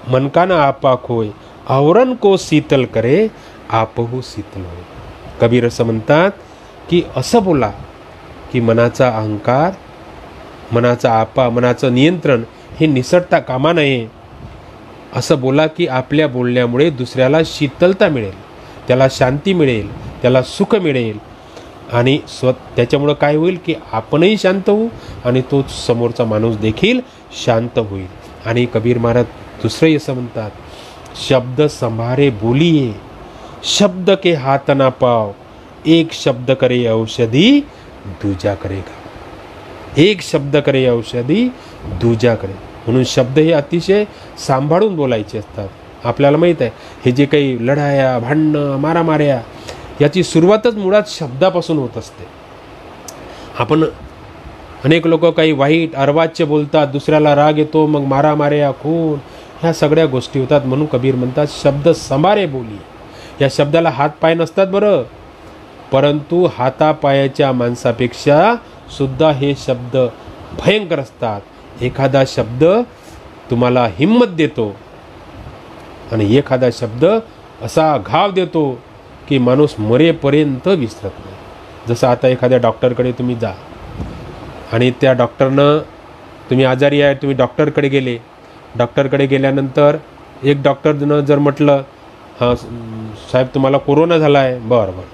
मन का ना आपा खोय, आवरण को शीतल करे आपहू शीतल होय. कबीर असं म्हणतात की असं बोला की मनाचा अहंकार, मनाचा आपा, मनाचं नियंत्रण हे निसटता कामा नये. असं बोला की आपल्या बोलण्यामुळे दुसऱ्याला शीतलता मिळेल, त्याला शांती मिळेल, त्याला सुख मिळेल. आणि त्याच्यामुळं काय होईल की आपणही शांत होऊ आणि तो समोरचा माणूस देखील शांत होईल. आणि कबीर महाराज दुसरंही असं म्हणतात, शब्द संभारे बोलिये शब्द के हाथ ना पाव, एक शब्द करे औषधी दूजा करेगा. एक शब्द करे औषधी दूजा करे. म्हणून शब्द हे अतिशय सांभाळून बोलायचे असतात. आपल्याला माहीत आहे हे जे काही लढाया, भांडणं, मारामाऱ्या याची सुरुवातच मुळात शब्दापासून होत असते. आपण अनेक लोक काही वाईट अर्वाच्य बोलतात, दुसऱ्याला राग येतो, मग मारामाऱ्या, खून, ह्या सगळ्या गोष्टी होतात. म्हणून कबीर म्हणतात शब्द समारे बोली. या शब्दाला हात पाय नसतात बरं, परंतु हातापायाच्या माणसापेक्षा सुद्धा हे शब्द भयंकर असतात. एखादा शब्द तुम्हाला हिम्मत देतो आणि एखादा शब्द असा घाव देतो की माणूस मरेपर्यंत विसरत नाही. जसं आता एखाद्या डॉक्टरकडे तुम्ही जा आणि त्या डॉक्टरनं, तुम्ही आजारी आहे, तुम्ही डॉक्टरकडे गेले, डॉक्टरकडे गेल्यानंतर एक डॉक्टरनं जर म्हटलं हां साहेब तुम्हाला कोरोना झाला आहे, बरं बरं,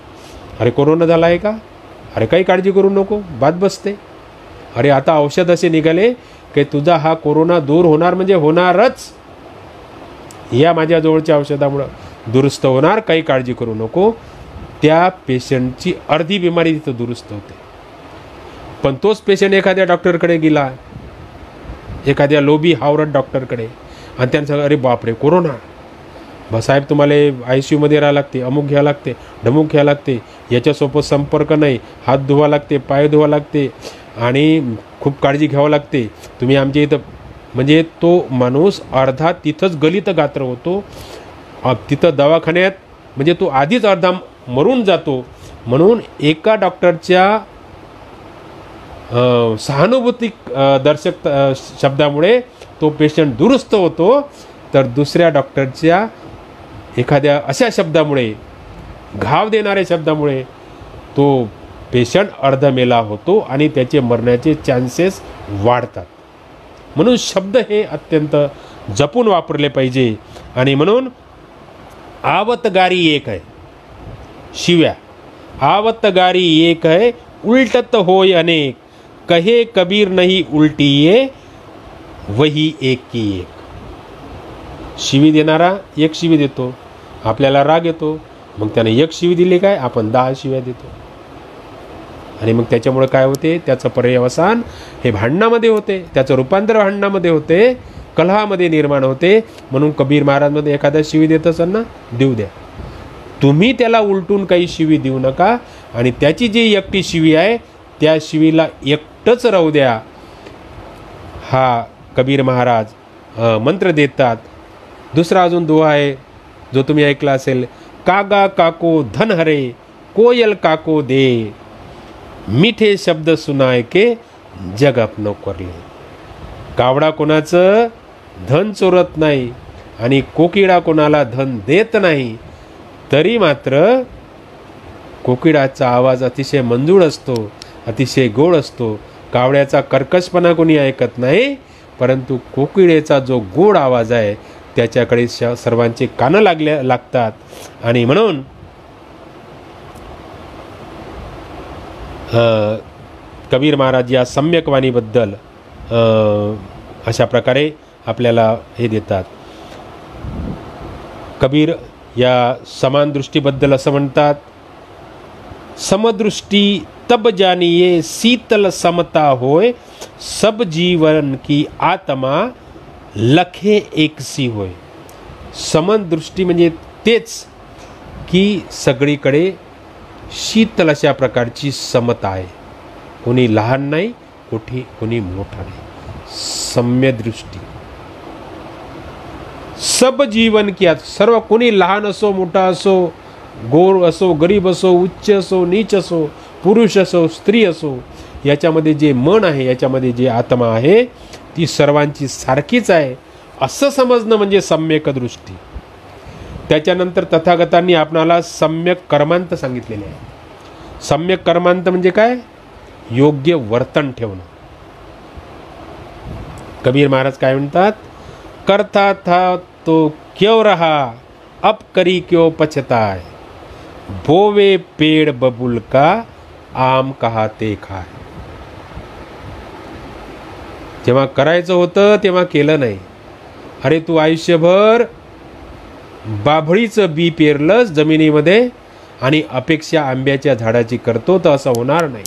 अरे कोरोना झाला आहे का, अरे काही काळजी करू नको, बात बसते. अरे आता औषध असे निघाले की तुझा हा कोरोना दूर होणार म्हणजे होणारच, या माझ्या जवळच्या औषधामुळं दुरुस्त होणार, काही काळजी करू नको. त्या पेशंटची अर्धी बिमारी तिथं दुरुस्त होते. पण तोच पेशंट एखाद्या डॉक्टरकडे गेला, एखाद्या लोभी हावरट डॉक्टरकडे, आणि त्यांनी सांगितलं अरे बापरे कोरोना, साहेब तुम्हाला ICU मध्ये राहावं लागते, अमुक घ्यावं लागते, ढमुक घ्यावं लागते, याच्यासोबत संपर्क नाही, हात धुवा लागते, पाय धुवा लागते आणि खूप काळजी घ्यावं लागते, तुम्ही आमच्या इथं. म्हणजे तो माणूस अर्धा तिथंच गलित गात्र होतो, तिथं दवाखान्यात, म्हणजे तो आधीच अर्धा मरून जातो. म्हणून एका डॉक्टरच्या सहानुभूती दर्शक शब्दामुळे तो पेशंट दुरुस्त होतो, तर दुसऱ्या डॉक्टरच्या एखाद्या अशा शब्दामुळे, घाव देणाऱ्या शब्दामुळे तो पेशंट अर्धमेला होतो आणि त्याचे मरण्याचे चान्सेस वाढतात. म्हणून शब्द हे अत्यंत जपून वापरले पाहिजे. आणि म्हणून आवतगारी एक आहे, शिव्या आवतगारी एक है, उलटत होय अनेक, कहे कबीर नहीं उलटी ये, वही एक की एक. शिवी देणारा एक शिवी देतो, आपल्याला राग येतो, मग त्याने एक शिवी दिली काय, आपण 10 शिव्या देतो. आणि मग त्याच्यामुळे काय होते, त्याचं पर्यवसान हे भांडणामध्ये होते, त्याचं रूपांतर भांडणामध्ये होते, कलहामध्ये निर्माण होते. म्हणून कबीर महाराजमध्ये एखादा शिवी देत असताना देऊ द्या, तुम्ही त्याला उलटून काही शिवी देऊ नका. आणि त्याची जी एकटी शिवी आहे त्या शिवीला एकटंच राहू द्या. हा कबीर महाराज मंत्र देतात. दुसरा अजून दुआ आहे जो तुम्ही ऐकला असेल, कागा काको धन हरे, कोयल काको दे, मिठे शब्द सुनाय के जग अपनो करले. कावडा कोणाचं धन चोरत नाही आणि कोकिळा कोणाला धन देत नाही, तरी मात्र कोकिळाचा आवाज अतिशय मंजूळ असतो, अतिशय गोड असतो. कावड्याचा कर्कशपणा कोणी ऐकत नाही, परंतु कोकिळेचा जो गोड आवाज आहे त्याच्याकडे सर्वांचे कान लागतात. आणि म्हणून कबीर महाराज या सम्यकवाणीबद्दल अशा प्रकारे आपल्याला हे देतात. कबीर या समान दृष्टीबद्दल असं म्हणतात, समदृष्टी तब जानिए शीतल समता होय, सब जीवन की आत्मा लखे एकसी होय. समदृष्टी म्हणजे तेच की सगळीकडे शीतल अशा प्रकारची समता आहे, कोणी लहान नाही, कोणी मोठा नाही, सम्यदृष्टी. सब जीवन की, सर्व कोणी लहान असो, मोठा असो, गोर असो, गरीब असो, उच्च असो, नीच असो, पुरुष असो, स्त्री असो, याच्यामध्ये जे मन आहे, याच्यामध्ये जे आत्मा आहे ती सर्वांची सारखीच आहे असं समजणं म्हणजे सम्यक दृष्टी. त्याच्यानंतर तथागतांनी आपणाला सम्यक कर्मांत सांगितलेले आहे. सम्यक कर्मांत म्हणजे काय, योग्य वर्तन ठेवणं. कबीर महाराज काय म्हणतात, करता था तो क्यों रहा, अब करी क्यों पछताए, बोवे पेड़ बबुल का आम कहा ते खाय. जेव्हा करायचं होतं तेव्हा केलं नाही. अरे तू आयुष्यभर बाभळीचं बी पेरलंस जमिनीमध्ये आणि अपेक्षा आंब्याच्या झाडाची करतो, तर असं होणार नाही.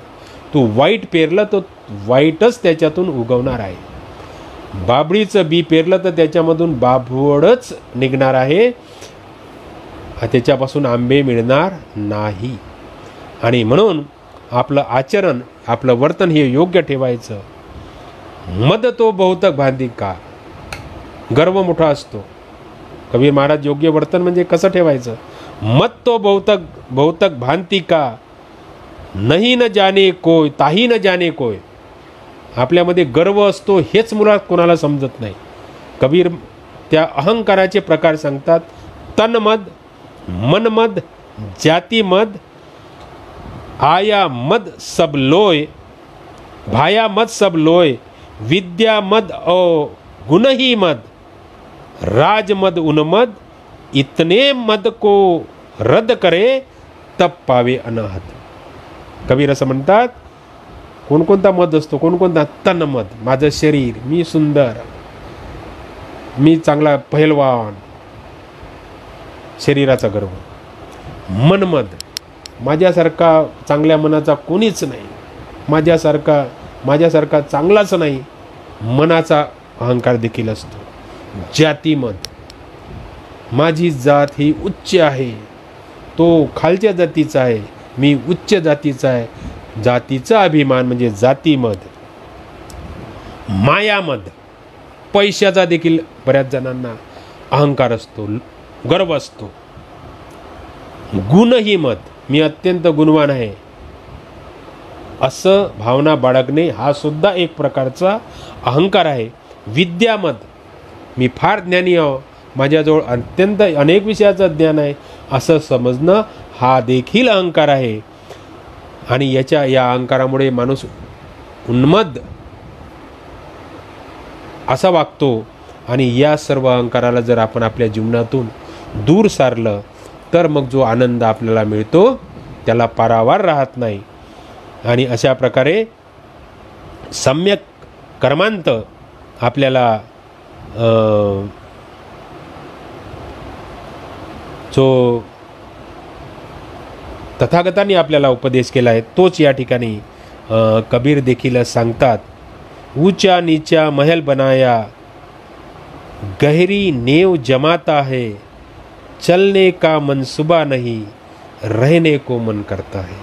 तू वाईट पेरलं तर वाईटच त्याच्यातून उगवणार आहे. बाभळीचं बी पेरलं तर त्याच्यामधून बाभवडच निघणार आहे, त्याच्यापासून आंबे मिळणार नाही. आणि म्हणून आपलं आचरण, आपलं वर्तन हे योग्य ठेवायचं. मद तो बहुतक भांती का, गर्व मोठा असतो. कबीर महाराज योग्य वर्तन म्हणजे कसं ठेवायचं. मत तो बहुतक भांती का, नाही न जाने कोय ताही न जाने कोय. आपल्यामध्ये गर्व असतो हेच मुळात कोणाला समजत नाही. कबीर त्या अहंकाराचे प्रकार सांगतात. तनमद, मनमद, जातीमद, आया मद सब लोय, भाया मद सब लोय, विद्या मद और गुण ही मद, राज मद उन्मद, इतने मद को रद्द करे तब पावे अनाहत. कबीर असं म्हणतात, कोणकोणता मद असतो, कोणकोणता. तनमद, माझं शरीर, मी सुंदर, मी चांगला पहिलवान, शरीराचा गर्व. मनमद, माझ्यासारखा चांगल्या मनाचा कोणीच नाही, माझ्यासारखा चांगलाच नाही, मनाचा अहंकार देखील असतो. जातीमद, माझी जात ही उच्च आहे, तो खालच्या जातीचा आहे, मी उच्च जातीचा आहे, जातीचा अभिमान म्हणजे जातीमद. मायामद, पैशाचा देखील बऱ्याच जणांना अहंकार असतो, गर्व असतो. गुणही मद, मी अत्यंत गुणवान आहे, असं भावना बाळगणे हा सुद्धा एक प्रकारचा अहंकार आहे. विद्यामद, मी फार ज्ञानी आहो, माझ्याजवळ अत्यंत अनेक विषयाचं ज्ञान आहे, असं समजणं हा देखील अहंकार आहे. आणि या अहंकारामुळे माणूस उन्मद असा वागतो. आणि या सर्व अहंकाराला जर आपण आपल्या जीवनातून दूर सारलं तर मग जो आनंद आपल्याला मिळतो त्याला पारावार राहत नाही. आणि अशा प्रकारे सम्यक कर्मांत आपल्याला जो तथागतांनी आपल्याला उपदेश केला आहे तोच या ठिकाणी कबीर देखील सांगतात. ऊंचा नीचा महल बनाया, गहरी नेव जमाता है, चलने का मनसुबा नहीं, रहने को मन करता है.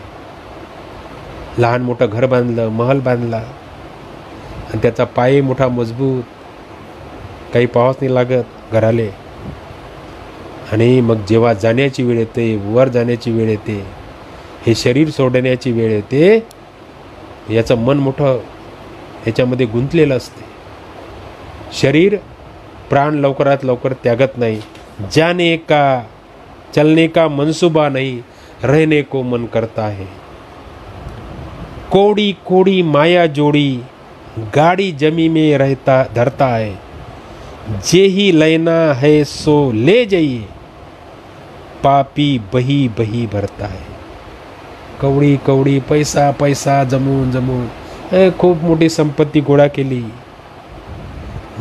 लहान मोठं घर बांधलं, महल बांधला आणि त्याचा पाय मोठा मजबूत, काही पाऊस नाही लागत घराले. आणि मग जेव्हा जाण्याची वेळ येते, वर जाण्याची वेळ येते, हे शरीर सोडण्याची वेळ येते, याचं मन मोठं याच्यामध्ये गुंतलेलं असते. शरीर प्राण लवकरात लवकर त्यागत नाही. जाने का चलने का मनसूबा नहीं, रहने को मन करता है. कोड़ी कोड़ी माया जोड़ी, गाड़ी जमी में रहता धरता है, जे ही लेना है सो ले जाइए, पापी बही बही भरता है. कवडी कवडी, पैसा पैसा जमून जमून खूप मोठी संपत्ती गोळा केली,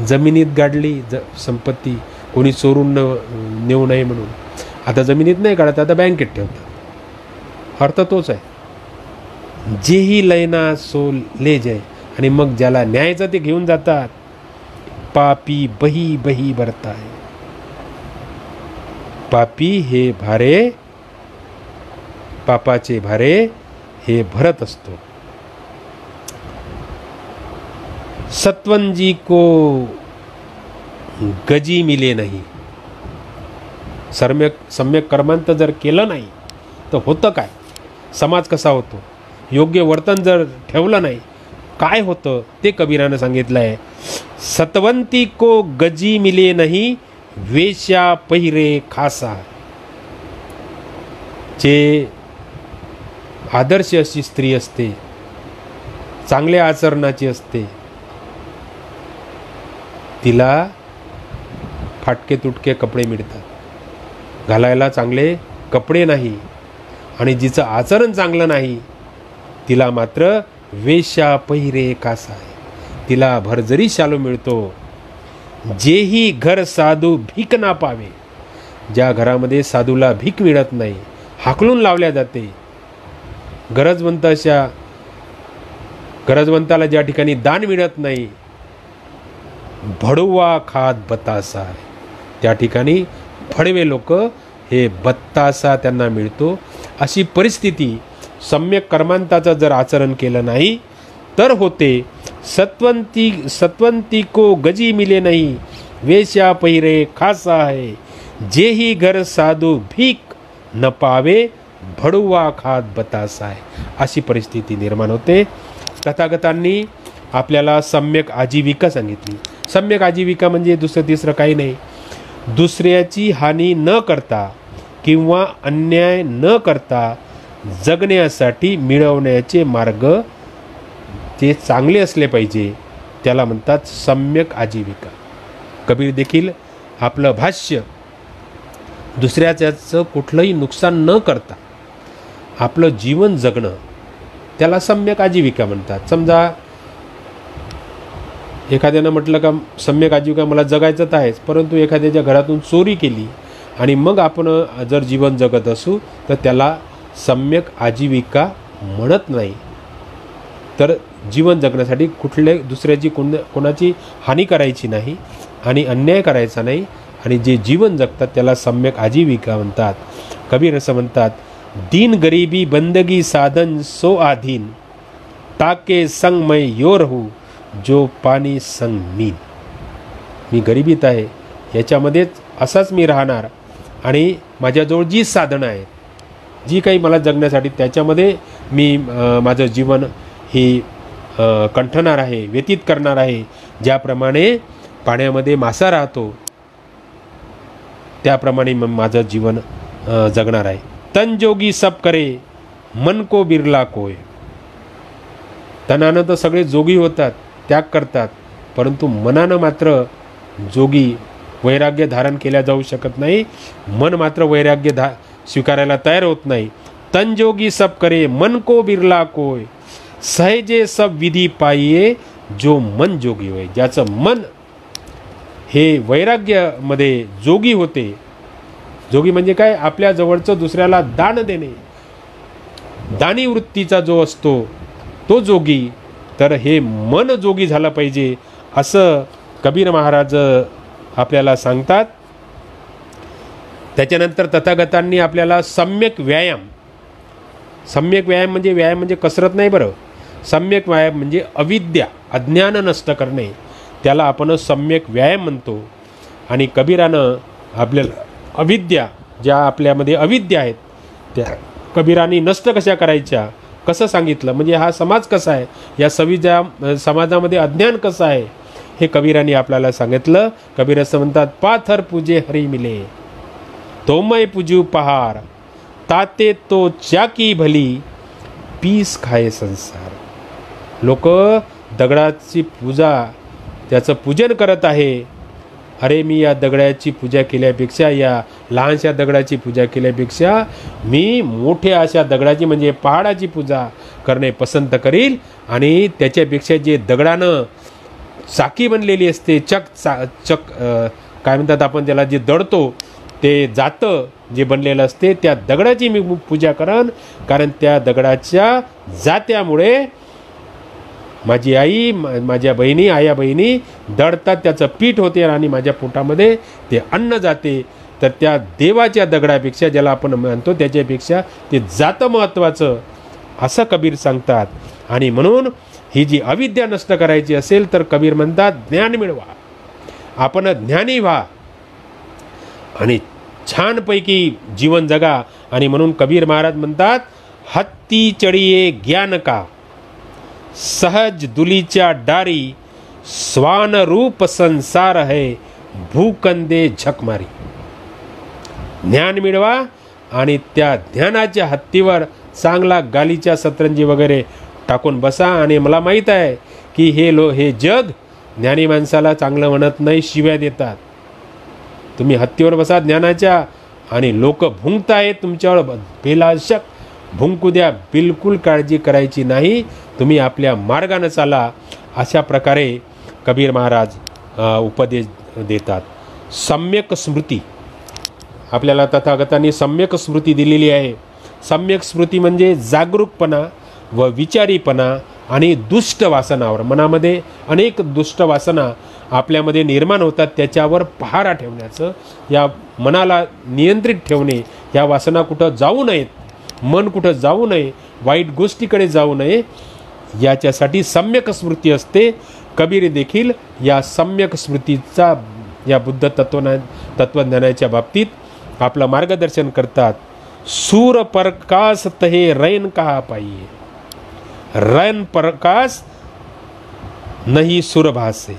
जमिनीत गाडली संपत्ती, कोणी चोरून नेऊ नये म्हणून. आता जमिनीत नाही काढत, आता बँकेत ठेवतात. अर्थ तोच आहे. जेही लयना सो ले जाय. आणि मग ज्याला न्यायचं ते घेऊन जातात. पापी बही बही भरता है. पापी हे भारे, पापाचे भारे हे भरत असतो. सत्वन जी को गजी मिले नाही. सम्यक कर्मांत जर केलं नाही तर होतं काय, समाज कसा होतो. योग्य वर्तन जर ठेवलं नाही काय होतं ते कबीरानं सांगितलं आहे. सतवंती को गजी मिले नाही, वेश्या पहिरे खासा. जे आदर्श अशी स्त्री असते, चांगल्या आचरणाची असते, तिला फाटके तुटके कपडे मिळतात, घालायला चांगले कपडे नाही. आणि जिचं आचरण चांगलं नाही तिला मात्र वेश्या पहिरे कासा आहे, तिला भरजरी शालू मिळतो. जेही घर साधू भीक ना पावे. ज्या घरामध्ये साधूला भीक मिळत नाही, हाकलून लावल्या जाते. गरजवंताला ज्या ठिकाणी दान मिळत नाही, भडवा खात बतासा आहे. त्या ठिकाणी भडवे लोक, हे बत्तासा त्यांना मिळतो. अशी परिस्थिती सम्यक कर्मांताचं जर आचरण केलं नाही तर होते. सत्वंती को गजी मिले नहीं, वेश्या पहिरे खासा आहे. जेही घर साधू भीक न पावे, भडवा खात बतासा आहे. अशी परिस्थिती निर्माण होते. तथागतांनी आपल्याला सम्यक आजीविका सांगितली. सम्यक आजीविका म्हणजे दुसरं तिसरं काही नाही. दुसऱ्याची हानी न करता किंवा अन्याय न करता जगण्यासाठी मिळवण्याचे मार्ग ते चांगले असले पाहिजे. त्याला म्हणतात सम्यक आजीविका. कबीर देखील आपलं भाष्य दुसऱ्याचं कुठलंही नुकसान न करता आपलं जीवन जगणं, त्याला सम्यक आजीविका म्हणतात. समजा एखाद्यानं म्हटलं का सम्यक आजीविका मला जगायचं तर आहेच, परंतु एखाद्याच्या घरातून चोरी केली आणि मग आपण जर जीवन जगत असू तर त्याला सम्यक आजीविका म्हणत नाही. तर जीवन जगण्यासाठी कुठले दुसऱ्याची कोणाची हानी करायची नाही आणि अन्याय करायचा नाही, आणि जे जीवन जगतात त्याला सम्यक आजीविका म्हणतात. कबीर असं म्हणतात, दीन गरीबी बंदगी साधन सो आधीन, ताके संग मैं यो रहू, जो पाणी संग मीन. मी गरिबीत आहे, याच्यामध्येच असाच मी राहणार, आणि माझ्याजवळ जी साधनं आहेत, जी काही मला जगण्यासाठी, त्याच्यामध्ये मी माझं जीवन ही कंठणार आहे, व्यतीत करणार आहे. ज्याप्रमाणे पाण्यामध्ये मासा राहतो त्याप्रमाणे माझं जीवन जगणार आहे. तन जोगी सब करे, मन को बिरला कोय. तनानं तर सगळे जोगी होतात, त्याग करतात, परंतु मनानं मात्र जोगी वैराग्य धारण केल्या जाऊ शकत नाही. मन मात्र वैराग्य स्वीकारायला तयार होत नाही. तन जोगी सब करे, मन को बिरला कोय, सहजे सब विधी पाइये, जो मन जोगी होय. ज्याचं मन हे वैराग्यामध्ये जोगी होते. जोगी म्हणजे काय? आपल्या जवळचं दुसऱ्याला दान देणे, दानी वृत्तीचा जो असतो तो जोगी. तर हे मन जोगी झालं पाहिजे असं कबीर महाराज आपल्याला सांगतात. त्याच्यानंतर तथागतांनी आपल्याला सम्यक व्यायाम, सम्यक व्यायाम म्हणजे कसरत नाही बरं. सम्यक व्यायाम म्हणजे अविद्या, अज्ञान नष्ट करणे, त्याला आपण सम्यक व्यायाम म्हणतो. आणि कबीरानं आपल्याला अविद्या, ज्या आपल्यामध्ये अविद्या आहेत त्या कबीरांनी नष्ट कशा करायच्या कसं सांगितलं. म्हणजे हा समाज कसा आहे, या समाजामध्ये अज्ञान कसं आहे हे कबीरांनी आपल्याला सांगितलं. कबीर असं म्हणतात, पाथर पूजे हरी मिले, तोमय पूजू पहार, ताते तो चाकी भली, पीस खाये संसार. लोक दगडाची पूजा, त्याचं पूजन करत आहे. अरे मी या दगडाची पूजा केल्यापेक्षा, या लहानशा दगडाची पूजा केल्यापेक्षा मी मोठ्या अशा दगडाची म्हणजे पहाडाची पूजा करणे पसंत करील. आणि त्याच्यापेक्षा जे दगडानं चाकी बनलेली असते, चक काय म्हणतात आपण त्याला, जे दडतो ते जातं जे बनलेलं असते, त्या दगडाची मी पूजा करन. कारण त्या दगडाच्या जात्यामुळे माझी आई, माझ्या बहिणी, आया बहिणी दडतात, त्याचं पीठ होते आणि माझ्या पोटामध्ये ते अन्न जाते. तर त्या देवाच्या दगडापेक्षा, ज्याला आपण म्हणतो त्याच्यापेक्षा ते जातं महत्त्वाचं, असं कबीर सांगतात. आणि म्हणून ही जी अविद्या नष्ट करायची असेल तर कबीर म्हणतात, ज्ञान मिळवा, आपण ज्ञानी व्हा आणि छानपैकी जीवन जगा. आणि म्हणून कबीर महाराज म्हणतात, हत्ती चढिये ज्ञान का, सहज दुलीच्या डारी, स्वान रूप संसार है, भूकंदे झकमारी. ज्ञान मिळवा आणि त्या ज्ञानाच्या हत्तीवर चांगला गालीच्या सतरंजी वगैरे टाकून बसा. आणि मला माहीत आहे की हे जग ज्ञानी माणसाला चांगलं म्हणत नाही, शिव्या देतात. तुम्ही हत्तीवर बसा ज्ञानाच्या, आणि लोक भुंकतायत तुमच्यावर, बेलाशक भुंकू द्या, बिलकुल काळजी करायची नाही, तुम्ही आपल्या मार्गाने चाला. अशा प्रकारे कबीर महाराज उपदेश देतात. सम्यक स्मृती, आपल्याला तथागतांनी सम्यक स्मृती दिलेली आहे. सम्यक स्मृती म्हणजे जागरूकपणा व विचारीपणा आणि दुष्ट वासनावर, मनामध्ये अनेक दुष्ट वासना आपल्यामध्ये निर्माण होतात त्याच्यावर पहारा ठेवण्याचं, या मनाला नियंत्रित ठेवणे, या वासना कुठं जाऊ नयेत, मन कुठं जाऊ नये, वाईट गोष्टीकडे जाऊ नये, याच्यासाठी सम्यक स्मृती असते. कबीर देखील या सम्यक स्मृतीचा या बुद्ध तत्वज्ञानाच्या बाबतीत आपलं मार्गदर्शन करतात. सूर प्रकाश तहे रैन कहा पाइये, रैन प्रकाश नहीं सुर भासे,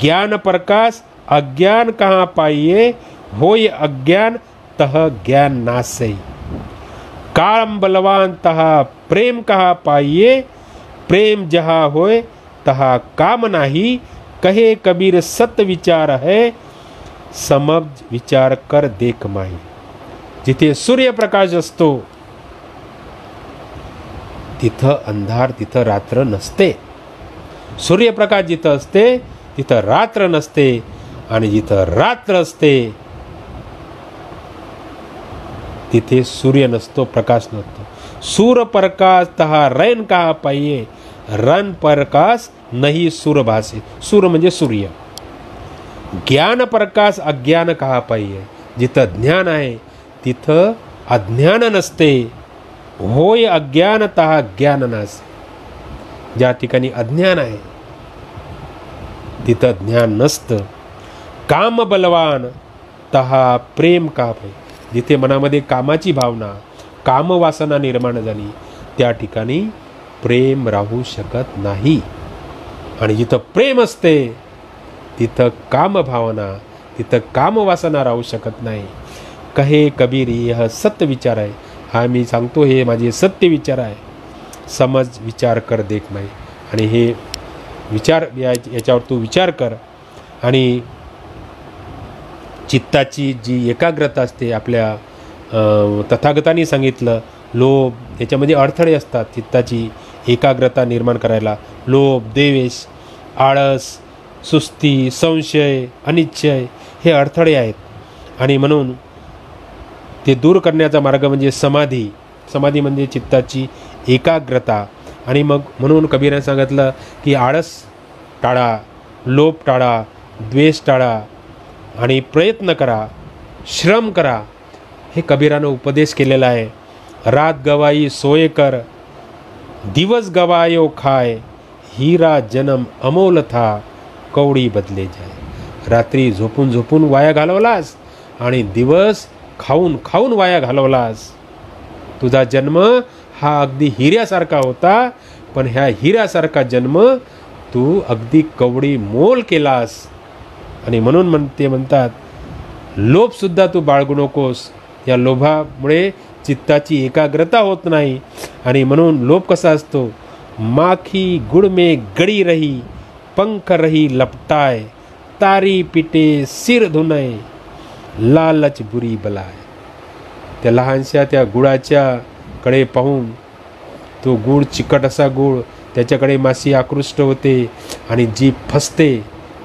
ज्ञान प्रकाश अज्ञान कहाँ पाइये, होय अज्ञान तह ज्ञान नासे, काम बलवान तहा प्रेम कहा पाइये, प्रेम जहाँ होय तहा काम नाही, कहे कबीर सत विचार है, समझ विचार कर देख माई. जिथे सूर्यप्रकाश असतो तिथं अंधार, तिथं रात्र नसते. सूर्यप्रकाश जिथं असते तिथं रात्र नसते, आणि जिथं रात्र असते तिथे सूर्य नसतो, प्रकाश नसतो. सूर प्रकाश तहा रैन कहा पाइये, रन प्रकाश नहीं सूर भासे. सूर म्हणजे सूर्य. ज्ञान प्रकाश अज्ञान कहा पाइये, जिथं ज्ञान आहे तिथं अज्ञान नसते. होय अज्ञान तहा ज्ञान नासे. ज्या ठिकाणी अज्ञान आहे तिथं ज्ञान नसतं. काम बलवान तहा प्रेम का पाहिजे. जिथे मनामध्ये कामाची भावना, कामवासना निर्माण झाली त्या ठिकाणी प्रेम राहू शकत नाही. आणि जिथं प्रेम असते तिथं कामभावना, तिथं कामवासना राहू शकत नाही. कहे कबीर यह सत्य विचार आहे. हा मी सांगतो हे माझे सत्य विचार आहे. समज विचार कर देख माई. आणि हे विचार याच्यावर तू विचार कर. आणि चित्ताची जी एकाग्रता असते, आपल्या तथागतांनी सांगितलं लोभ याच्यामध्ये अडथळे असतात. चित्ताची एकाग्रता निर्माण करायला लोभ, द्वेष, आळस, सुस्ती, संशय, अनिश्चय हे अडथळे आहेत. आणि म्हणून ते दूर करण्याचा मार्ग म्हणजे समाधी. समाधी म्हणजे चित्ताची एकाग्रता. आणि मग म्हणून कबीराने सांगितलं की आळस टाळा, लोभ टाळा, द्वेष टाळा आणि प्रयत्न करा, श्रम करा. हे कबीरानं उपदेश केलेला आहे. रात गवाई सोय कर, दिवस गवायो खाय, हीरा जन्म अमोल था, कवडी बदले जाय. रात्री झोपून झोपून वाया घालवलास आणि दिवस खाऊन खाऊन वाया घालवलास. तुझा जन्म हा अगदी हिऱ्यासारखा होता, पण ह्या हिऱ्यासारखा जन्म तू अगदी कवडी मोल केलास. आणि म्हणून म्हणतात लोभसुद्धा तू बाळगू नकोस. या लोभामुळे चित्ताची एकाग्रता होत नाही. आणि म्हणून लोभ कसा असतो, माखी गुड़ में गड़ी रही, पंख रही लपटाए, तारी पिटे सिर धुनय, लालच बुरी बलाय. त्या लहानशा त्या गुळाच्या कडे पाहून, तो गुळ चिकट असा गुळ, त्याच्याकडे माशी आकृष्ट होते आणि जीभ फसते,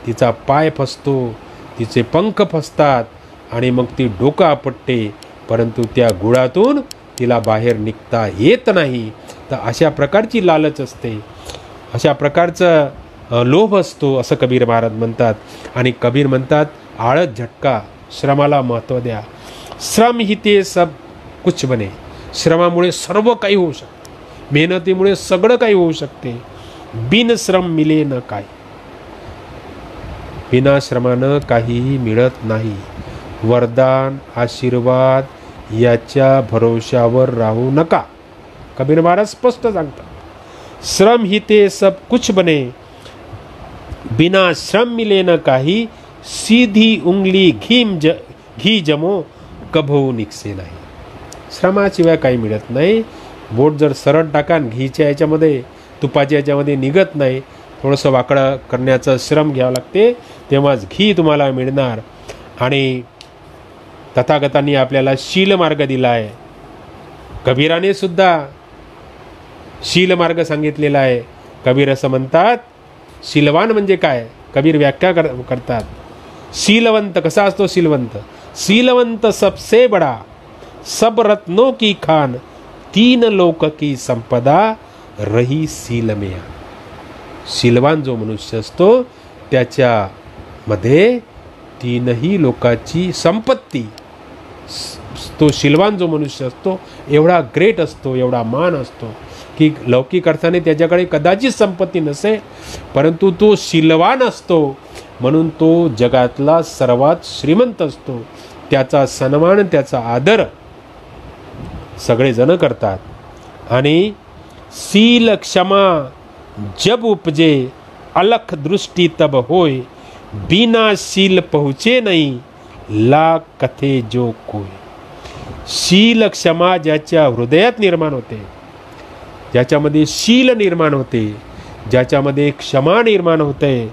तिचा पाय फसतो, तिचे पंख फसतात आणि मग ती डोकं आपटते, परंतु त्या गुळातून तिला बाहेर निघता येत नाही. तर अशा प्रकारची लालच असते, अशा प्रकारचा लोभ असतो असं कबीर महाराज म्हणतात. आणि कबीर म्हणतात आळस झटका, श्रमाला महत्त्व द्या. श्रम ही ते सब कुछ बने. श्रमामुळे सर्व काही होऊ शकते, मेहनतीमुळे सगळं काही होऊ शकते. बिन श्रम मिले न काय. बिना श्रमानं काहीही मिळत नाही. वरदान, आशीर्वाद याच्या भरोशावर राहू नका. कबीर महाराज स्पष्ट सांगतात, श्रम ही ते सब कुछ बने, बिना श्रम मिले न काही, सीधी उंगली घी जमो कभो निकसे नाही. श्रमाशिवाय काही मिळत नाही. बोट जर सरळ टाका, घीच्या याच्यामध्ये, तुपाच्या याच्यामध्ये निघत नाही. थोडंसं वाकडं करण्याचं श्रम घ्यावं लागते, तेव्हाच घी तुम्हाला मिळणार. आणि तथागतांनी आपल्याला शील मार्ग दिला आहे. कबीराने सुद्धा शील मार्ग सांगितलेला आहे. कबीर असं म्हणतात, शीलवान म्हणजे काय, कबीर व्याख्या करतात. शीलवंत कसा असतो शीलवंत, शीलवंत सबसे बड़ा, सब रत्नों की खान, तीन लोक की संपदा, रही शील में. शीलवान जो मनुष्य असतो त्याच्या मध्ये तीनही लोकाची संपत्ती, तो शीलवान जो मनुष्य असतो एवढा ग्रेट असतो, एवढा मान असतो की लौकिक अर्थाने त्याच्याकडे कदाचित संपत्ती नसे, परंतु तो शीलवान असतो म्हणून तो जगातला सर्वात श्रीमंत असतो. त्याचा सन्मान, त्याचा आदर सगळेजण करतात. आणि सील क्षमा जब उपजे अलख दृष्टी तब होय, बिना शील पहुँचे नहीं लाख कथे जो कोय. शील क्षमा ज्याच्या हृदयात निर्माण होते, ज्याच्यामध्ये शील निर्माण होते, ज्याच्यामध्ये क्षमा निर्माण होते,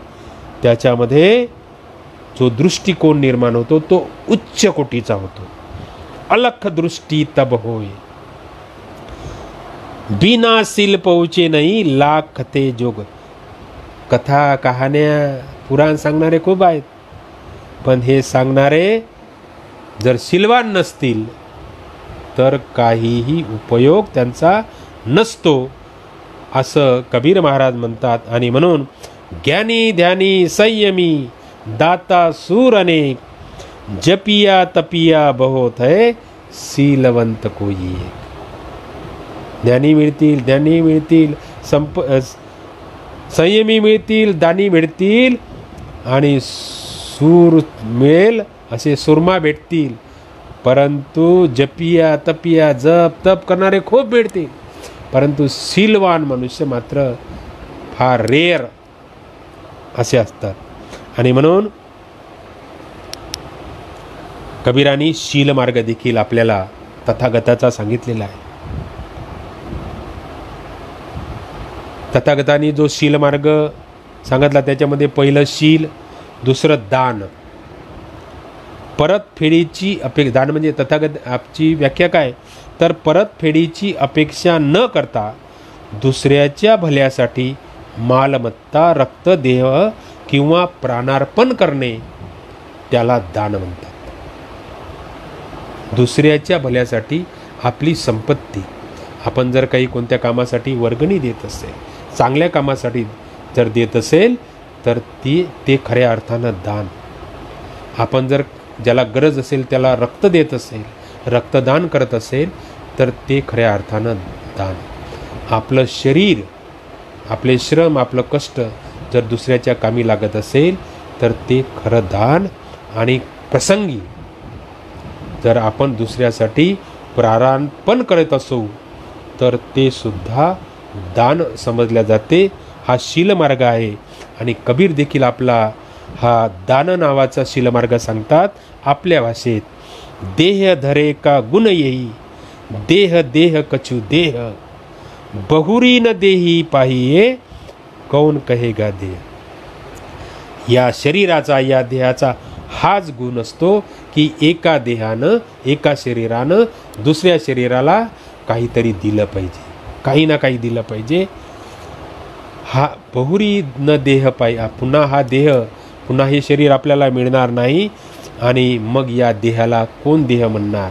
त्याच्यामध्ये जो दृष्टिकोन निर्माण होतो तो उच्च कोटीचा होतो. अलख दृष्टी तब होय, बिना शील पहुँचे नाही लाख कथे जोग. कथा कहाण्या पुराण सांगणारे खूप आहेत, पण हे सांगणारे जर शीलवान नसतील तर काहीही उपयोग त्यांचा नसतो, असं कबीर महाराज म्हणतात. आणि म्हणून ज्ञानी ध्यानी संयमी दाता सूर अनेक, जपिया तपिया बहुत है शीलवंत कोई एक. ज्ञानी मिळतील, संयमी मिळतील, दानी मिळतील आणि सूर मिळेल, असे सुरमा भेटतील. परंतु जपिया तपिया जप तप करणारे खूप भेटतील, परंतु शीलवान मनुष्य मात्र फार रेअर असे असतात. आणि म्हणून कबीरानी शील मार्ग देखील आपल्याला तथागताचा सांगितलेला आहे. तथागतानी जो शील मार्ग सांगितला त्याच्यामध्ये पहिलं शील, दुसरं दान, परतफेडीची अपेक्षा. दान म्हणजे तथागत आपची व्याख्या काय, तर परतफेडीची अपेक्षा न करता दुसऱ्याच्या भल्यासाठी मालमत्ता, रक्त, देह किंवा प्राणार्पण करणे त्याला दान म्हणतात. दुसऱ्याच्या भल्यासाठी आपली संपत्ती, आपण जर काही कोणत्या कामासाठी वर्गणी देत असेल, चांगल्या कामासाठी जर देत असेल तर ते खऱ्या अर्थानं दान. आपण जर ज्याला गरज असेल त्याला रक्त देत असेल, रक्तदान करत असेल तर ते खऱ्या अर्थानं दान. आपलं शरीर, आपले श्रम, आपलं कष्ट जर दुसऱ्याच्या कामी लागत असेल तर ते खरं दान. आणि प्रसंगी जर आपण दुसऱ्यासाठी प्राणार्पण करत असू तर ते सुद्धा दान समजल्या जाते. हा शीलमार्ग आहे. आणि कबीर देखील आपला हा दान नावाचा शीलमार्ग सांगतात आपल्या भाषेत. देह धरे का गुण येई, देह देह कछु देह, बहुरी न देही पाहिये, कौन कहेगा देह. या शरीराचा, या देहाचा हाच गुण असतो की एका देहानं, एका शरीरानं दुसऱ्या शरीराला काहीतरी दिलं पाहिजे, काही ना काही दिलं पाहिजे. हा बहुरी न देह पाहिजे, पुन्हा हा देह, पुन्हा हे शरीर आपल्याला मिळणार नाही आणि मग या देहाला कोण देह म्हणणार.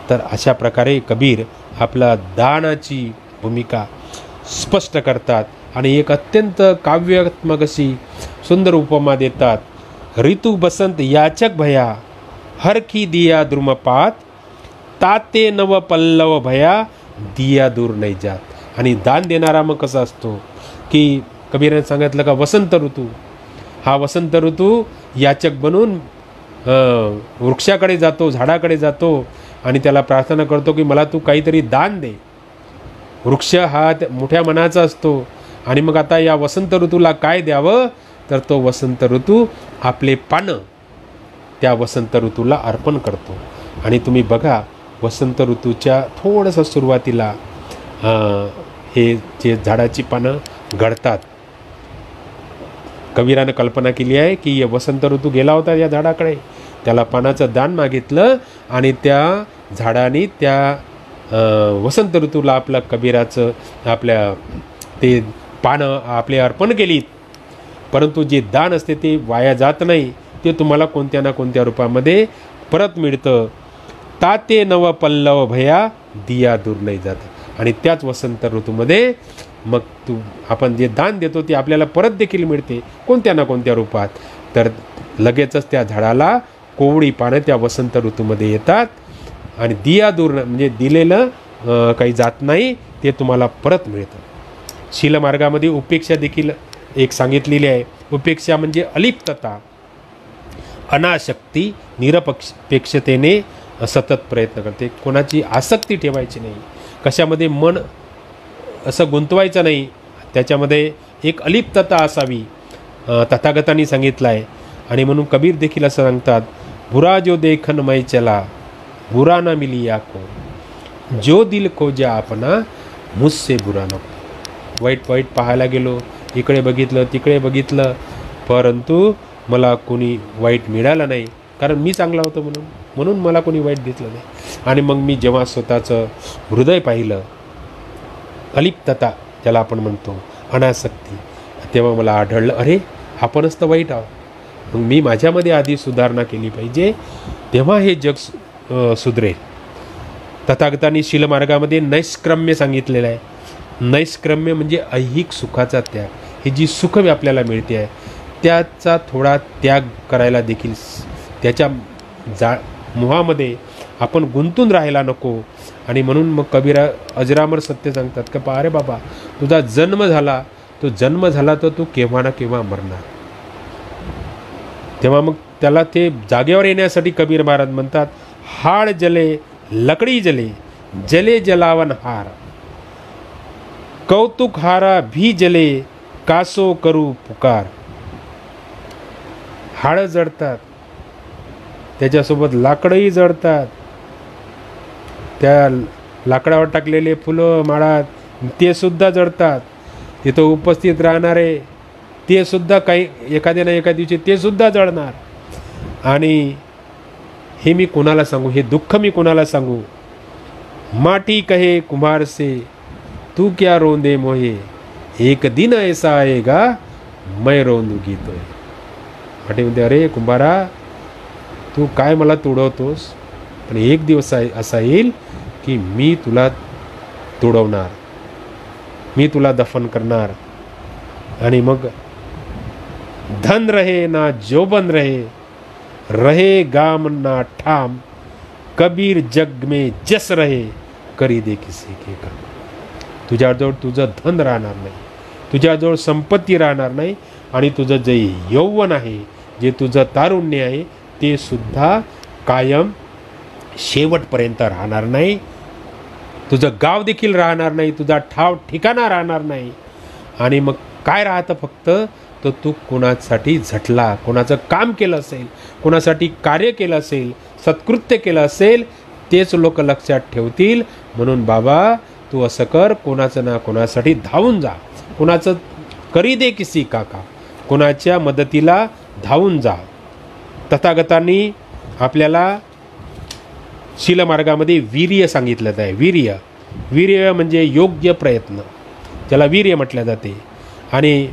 तर अशा प्रकारे कबीर आपला दानाची भूमिका स्पष्ट करतात आणि एक अत्यंत काव्यात्मक अशी सुंदर उपमा देतात. ऋतू बसंत याचक भया, हरखी दिया द्रुमपात, ताते नव पल्लव भया, दिया दूर नाही जात. आणि दान देणारा मग कसा असतो की कबीराने सांगितलं का वसंत ऋतू, हा वसंत ऋतू याचक बनून वृक्षाकडे जातो, झाडाकडे जातो आणि त्याला प्रार्थना करतो की मला तू काहीतरी दान दे. वृक्ष हा मोठ्या मनाचा असतो आणि मग आता या वसंत ऋतूला काय द्यावं, तर तो वसंत ऋतू आपले पानं त्या वसंत ऋतूला अर्पण करतो. आणि तुम्ही बघा वसंत ऋतूच्या थोडंसं सुरुवातीला हे जे झाडाची पानं गळतात. कबीरानं कल्पना केली आहे की वसंत ऋतू गेला होता या झाडाकडे, त्याला पानाचं दान मागितलं आणि त्या झाडाने त्या वसंत ऋतूला आपलं कबीराचं आपल्या ते पानं आपले अर्पण केलीत. परंतु जे दान असते ते वाया जात नाही, ते तुम्हाला कोणत्या ना कोणत्या रूपामध्ये परत मिळतं. ताते नव पल्लव भया, दिया दूर नाही जात. आणि त्याच वसंत ऋतूमध्ये मग आपण जे दान देतो ते आपल्याला परत देखील मिळते कोणत्या ना कोणत्या रूपात. तर लगेचच त्या झाडाला कोवळी पानं त्या वसंत ऋतूमध्ये येतात आणि दिया दूर म्हणजे दिलेलं काही जात नाही, ते तुम्हाला परत मिळतं. शीलमार्गामध्ये उपेक्षा देखील एक सांगितलेली आहे. उपेक्षा म्हणजे अलिप्तता, अनासक्ती, निरपेक्षतेने सतत प्रयत्न करते. कोणाची आसक्ती ठेवायची नाही, कशामध्ये मन असं गुंतवायचं नाही, त्याच्यामध्ये एक अलिप्तता असावी तथागतांनी सांगितलं आहे. आणि म्हणून कबीर देखील असं सांगतात, बुरा जो देखन मै चला बुरा ना मिलिया को, जो दिल खोजा आपना मुझसे बुरा नको. वाईट पाहायला गेलो, इकडे बघितलं तिकडे बघितलं, परंतु मला कोणी वाईट मिळालं नाही, कारण मी चांगला होतो म्हणून मला कोणी वाईट दिसलं नाही. आणि मग मी जेव्हा स्वतःचं हृदय पाहिलं, अलिप्तता ज्याला आपण म्हणतो, अनासक्ती, तेव्हा मला आढळलं, अरे आपणच तर वाईट आहोत. मग मी माझ्यामध्ये आधी सुधारणा केली पाहिजे, तेव्हा हे जग सुधरेल. तथागतांनी शीलमार्गामध्ये नैष्क्रम्य सांगितलेलं आहे. नैष्क्रम्य म्हणजे ऐहिक सुखाचा त्याग. ही जी सुख आपल्याला मिळते आहे त्याचा थोडा त्याग करायला देखील, त्याच्या मोहामध्ये आपण गुंतून राहायला नको. आणि म्हणून मग कबीरा अजरामर सत्य सांगतात का, अरे बाबा तुझा जन्म झाला, तो जन्म झाला तर तू केव्हा ना केव्हा मरणार. तेव्हा मग त्याला ते जागेवर येण्यासाठी कबीर महाराज म्हणतात, हाड जले लकडी जले, जले जलावन हार, कौतुक हारा भी जले, कासो करू पुकार. हाडं जळतात, त्याच्यासोबत लाकडंही जळतात, त्या लाकडावर टाकलेले फुलं माळा ते सुद्धा जळतात, तिथं उपस्थित राहणारे ते सुद्धा काही एखाद्या ना एका दिवशी ते सुद्धा जळणार. आणि हे मी कोणाला सांगू, हे दुःख मी कोणाला सांगू. माटी कहे कुम्हार से तू क्या रोंदे मोहे, एक दिन ऐसा आएगा मैं रोंदूगी तो. माटी म्हणते, अरे कुंभारा तू काय मला तुडवतोस, पण एक दिवस असा येईल की मी तुला तुडवणार, मी तुला दफन करणार. आणि मग धन रहे ना जोबन रहे, रहे गाम ना ठाम, कबीर जग में जस रहे, करी दे किसी के काम. तुझ्याजवळ तुझं धन राहणार नाही, तुझ्याजवळ संपत्ती राहणार नाही, आणि तुझं जे यौवन आहे, जे तुझं तारुण्य आहे, ते सुद्धा कायम शेवटपर्यंत राहणार नाही. तुझं गाव देखील राहणार नाही, तुझा ठाव ठिकाणा राहणार नाही. आणि मग काय राहतं फक्त, तर तू कोणासाठी झटला, कोणाचं काम केलं असेल, कोणासाठी कार्य केलं असेल, सत्कृत्य केलं असेल, तेच लोक लक्षात ठेवतील. म्हणून बाबा तू असं कर, कोणाचं ना कोणासाठी धावून जा, कोणाचं करी दे किसी काका, कोणाच्या मदतीला धावून जा. तथागतांनी आपल्याला शीलमार्गामध्ये वीर्य सांगितलं आहे. वीर्य म्हणजे योग्य प्रयत्न, त्याला वीर्य म्हटलं जाते. आणि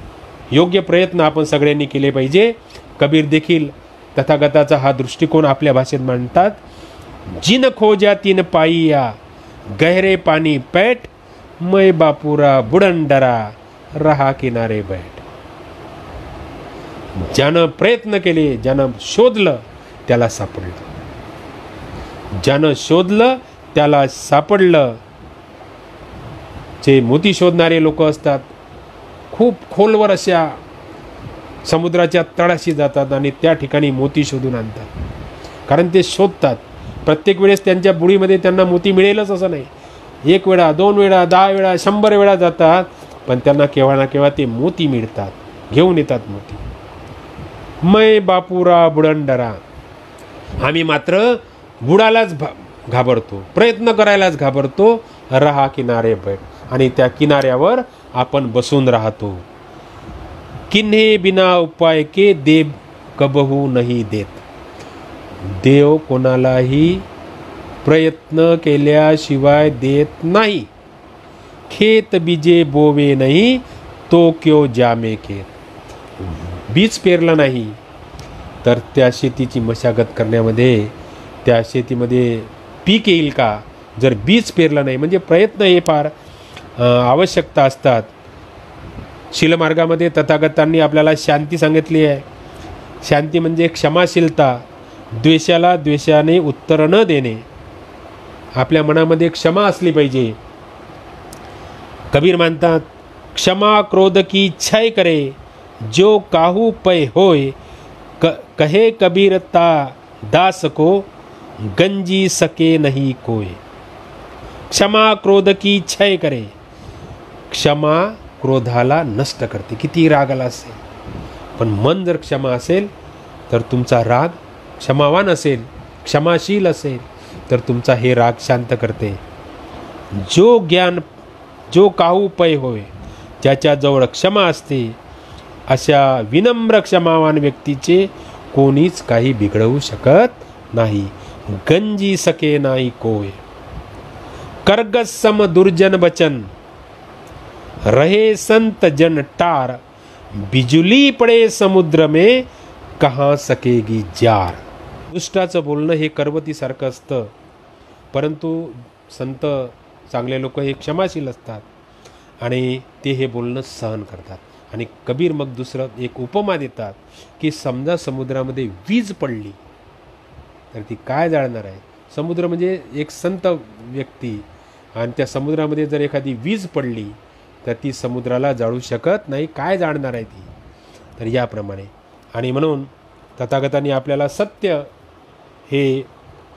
योग्य प्रयत्न आपण सगळ्यांनी केले पाहिजे. कबीर देखील तथागताचा हा दृष्टिकोन आपल्या भाषेत मांडतात. जिन खोजा तीन पाईया, गहरे पाणी पैठ, मै बापुरा बुडंडरा, रहा किनारे बैठ. ज्यानं प्रयत्न केले, ज्यानं शोधलं त्याला सापडलं, ज्यानं शोधलं त्याला सापडलं. जे मोती शोधणारे लोक असतात, खूप खोलवर अशा समुद्राच्या तळाशी जातात आणि त्या ठिकाणी मोती शोधून आणतात, कारण ते शोधतात. प्रत्येक वेळेस त्यांच्या बुडीमध्ये त्यांना मोती मिळेलच असं नाही. 1 वेळा 2 वेळा 10 वेळा 100 वेळा जातात, पण त्यांना केव्हा ना केव्हा ते मोती मिळतात, घेऊन येतात मोती. मै बापुरा बुडंडरा, आम्ही मात्र बुडालाच घाबरतो, प्रयत्न करायलाच घाबरतो. रहा किनारे बैठ, आणि त्या किनाऱ्यावर आपण बसून राहतो. किन्हे बिना उपाय के देव कबहू नाही देत. देव कोणालाही प्रयत्न केल्याशिवाय देत नाही. खेत बीजे बोवे नाही, तो क्यों जामे खेत. बीज पेरलं नाही तर त्या शेतीची मशागत करण्यामध्ये, त्या शेतीमध्ये पीक येईल का. जर बीज पेरलं नाही, म्हणजे प्रयत्न हे फार आवश्यकता असतात. शीलमार्गामध्ये तथागतांनी आपल्याला शांती सांगितली आहे. शांती म्हणजे क्षमाशीलता, द्वेषाला द्वेषाने उत्तर न देणे. आपल्या मनामध्ये क्षमा असली पाहिजे. कबीर म्हणतात, क्षमा क्रोध की क्षय करे, जो काहू पै होय, कहे कबीर ता दास को, गंजी सके नहीं कोय. क्षमा क्रोध की क्षय करे. क्षमा क्रोधाला नष्ट करते, किती रागाला असेल. पण मन जर क्षमा असेल तर तुमचा राग, क्षमावान असेल, क्षमाशील असेल तर तुमचा हे राग शांत करते. जो काहू पै होय, ज्याच्याजवळ क्षमा असते, अशा विनम्र क्षमावान व्यक्तीचे कोणीच काही बिघडवू शकत नाही. गंजी सके नाही कोय. करगस सम दुर्जन बचन, रहे संत जन टार, बिजुली पडे समुद्र में, कहाँ सकेगी जार. दुष्टाचं बोलणं हे करवतीसारखं असतं, परंतु संत चांगले लोक हे क्षमाशील असतात आणि ते हे बोलणं सहन करतात. आणि कबीर मग दुसरं एक उपमा देतात की समजा समुद्रामध्ये वीज पडली तर ती काय जाळणार आहे. समुद्र म्हणजे एक संत व्यक्ती, आणि त्या समुद्रामध्ये जर एखादी वीज पडली तर ती समुद्राला जाळू शकत नाही, काय जाणणार आहे ती. तर याप्रमाणे, आणि म्हणून तथागतांनी आपल्याला सत्य हे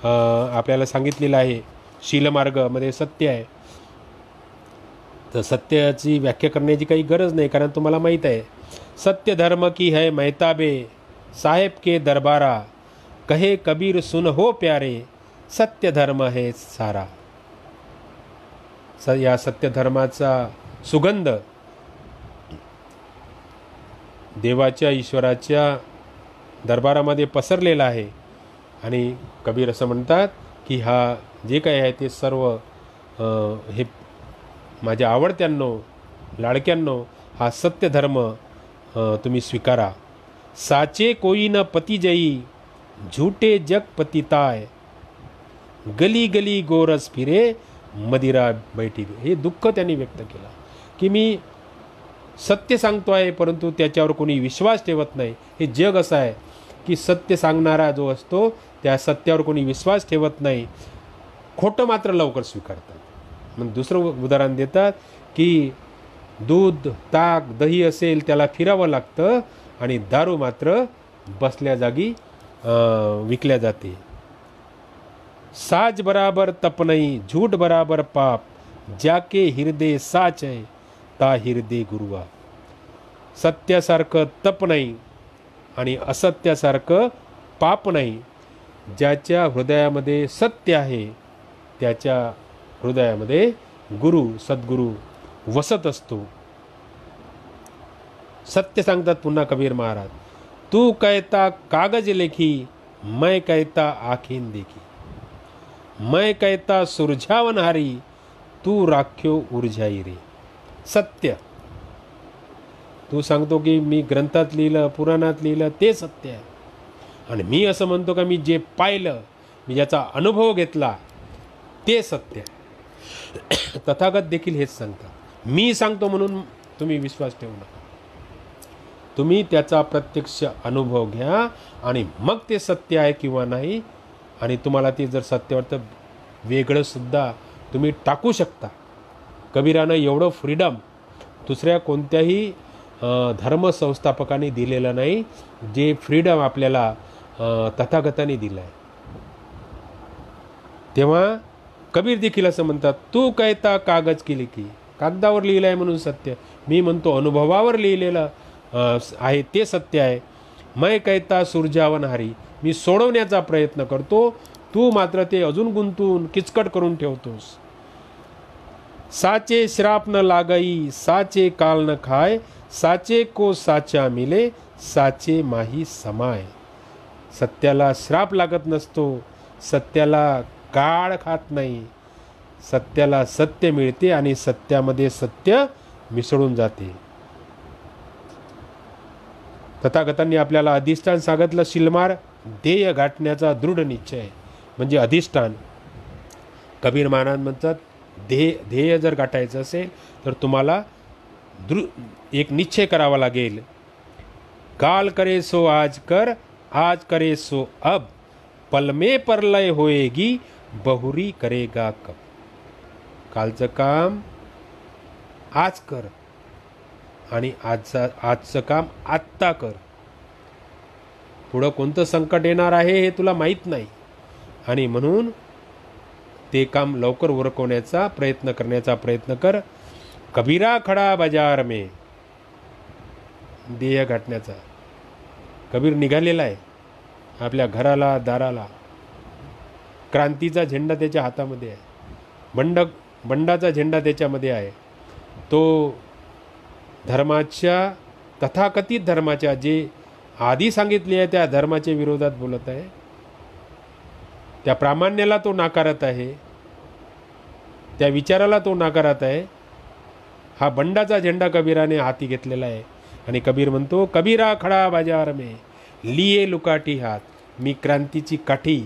आपल्याला सांगितलेलं आहे. शीलमार्गमध्ये सत्य आहे, तर सत्याची व्याख्या करण्याची काही गरज नाही, कारण तुम्हाला माहीत आहे. सत्य धर्म की है महताबे, साहेब के दरबारा, कहे कबीर सुन हो प्यारे, सत्य धर्म है सारा. या सत्य धर्माचा सुगंध देवाच्या, ईश्वराच्या दरबारामध्ये पसरलेला आहे. आणि कबीर असं म्हणतात की हा जे काही आहे ते सर्व हे माझ्या आवडत्यांनो, लाडक्यांनो, हा सत्य धर्म तुम्ही स्वीकारा. साचे कोई न पती जई, झूठे जग पतिताय, गली गली गोरस फिरे, मदिरा बैठी. हे दुःख त्यांनी व्यक्त केलं की मी सत्य सांगतो आहे परंतु त्याच्यावर कोणी विश्वास ठेवत नाही. हे जग असं आहे की सत्य सांगणारा जो असतो त्या सत्यावर कोणी विश्वास ठेवत नाही, खोटं मात्र लवकर स्वीकारतात. मग दुसरं उदाहरण देतात की दूध, ताक, दही असेल त्याला फिरावं लागतं आणि दारू मात्र बसल्या जागी विकल्या जाते. साज बराबर तप नहीं, झूठ बराबर पाप, जाके हृदय साच है, ता हृदय गुरुआ. सत्यासारखं तप नाही आणि असत्यासारखं पाप नाही. ज्याच्या हृदयामध्ये सत्य आहे त्याच्या हृदयामध्ये गुरु, सद्गुरू वसत असतो. सत्य सांगतात पुन्हा कबीर महाराज, तू कहता कागज लेखी, मैं कहता आखीन देखी, मैं कहता सुरझावन हारी, तू राख्यो उर्जाई रे. सत्य तू सांगतो की मी ग्रंथात लिहिलं, पुराणात लिहिलं ते सत्य आहे, आणि मी असं म्हणतो का मी जे पाहिलं, मी ज्याचा अनुभव घेतला ते सत्य आहे. तथागत देखील हेच सांगतात. मी सांगतो म्हणून तुम्ही विश्वास ठेवू नका, तुम्ही त्याचा प्रत्यक्ष अनुभव घ्या आणि मग ते सत्य आहे किंवा नाही. आणि तुम्हाला ते जर सत्य वाटतं, वेगळं सुद्धा तुम्ही टाकू शकता. कबीरानं एवढं फ्रीडम दुसऱ्या कोणत्याही धर्मसंस्थापकांनी दिलेलं नाही, जे फ्रीडम आपल्याला तथागतांनी दिलं आहे. तेव्हा कबीर देखील असं म्हणतात, तू कहता कागज की लिखी, कागदावर लिहिलं आहे म्हणून सत्य. मी म्हणतो अनुभवावर लिहिलेलं आहे ते सत्य आहे. मैं कहता सुरजावन हारी, मी सोडवण्याचा प्रयत्न करतो, तू मात्र ते अजून गुंतून किचकट करून ठेवतोस. साचे श्राप न लागई, साचे काल न खाय, साचे को साचा मिले, साचे माही समाय. सत्याला श्राप लागत नसतो, सत्याला काळ खात नाही, सत्याला सत्य मिळते आणि सत्यामध्ये सत्य मिसळून जाते. तथागतांनी आपल्याला अधिष्ठान सांगितलं, शिलमार ध्येय गाठण्याचा दृढ निश्चय म्हणजे अधिष्ठान. कबीर महाराज म्हणतात, ध्येय जर गाठायचं असेल तर तुम्हाला एक निश्चय करावा लागेल काल करे सो आज कर, आज करे सो अब, पल में परलय होएगी, बहुरी करेगा कब. कालचं काम आज कर आणि आजचं काम आत्ता कर. पुढं कोणतं संकट येणार आहे हे तुला माहीत नाही आणि म्हणून ते काम लवकर उरकवण्याचा प्रयत्न करण्याचा प्रयत्न कर. कबीरा खडा बाजार में, ध्येय गाठण्याचा. कबीर निघालेला आहे आपल्या घराला दाराला. क्रांतीचा झेंडा त्याच्या हातामध्ये आहे, बंडाचा झेंडा त्याच्यामध्ये आहे. तो धर्माच्या, तथाकथित धर्माच्या, जे आधी सांगितले आहे त्या धर्माच्या विरोधात बोलत आहे. त्या प्रामाण्याला तो नाकारत आहे, त्या विचाराला तो नाकारत आहे. हा बंडाचा झेंडा कबीराने हाती घेतलेला आहे आणि कबीर म्हणतो, कबीरा खडा बाजार में, लिए लुकाटी हात. मी क्रांतीची काठी,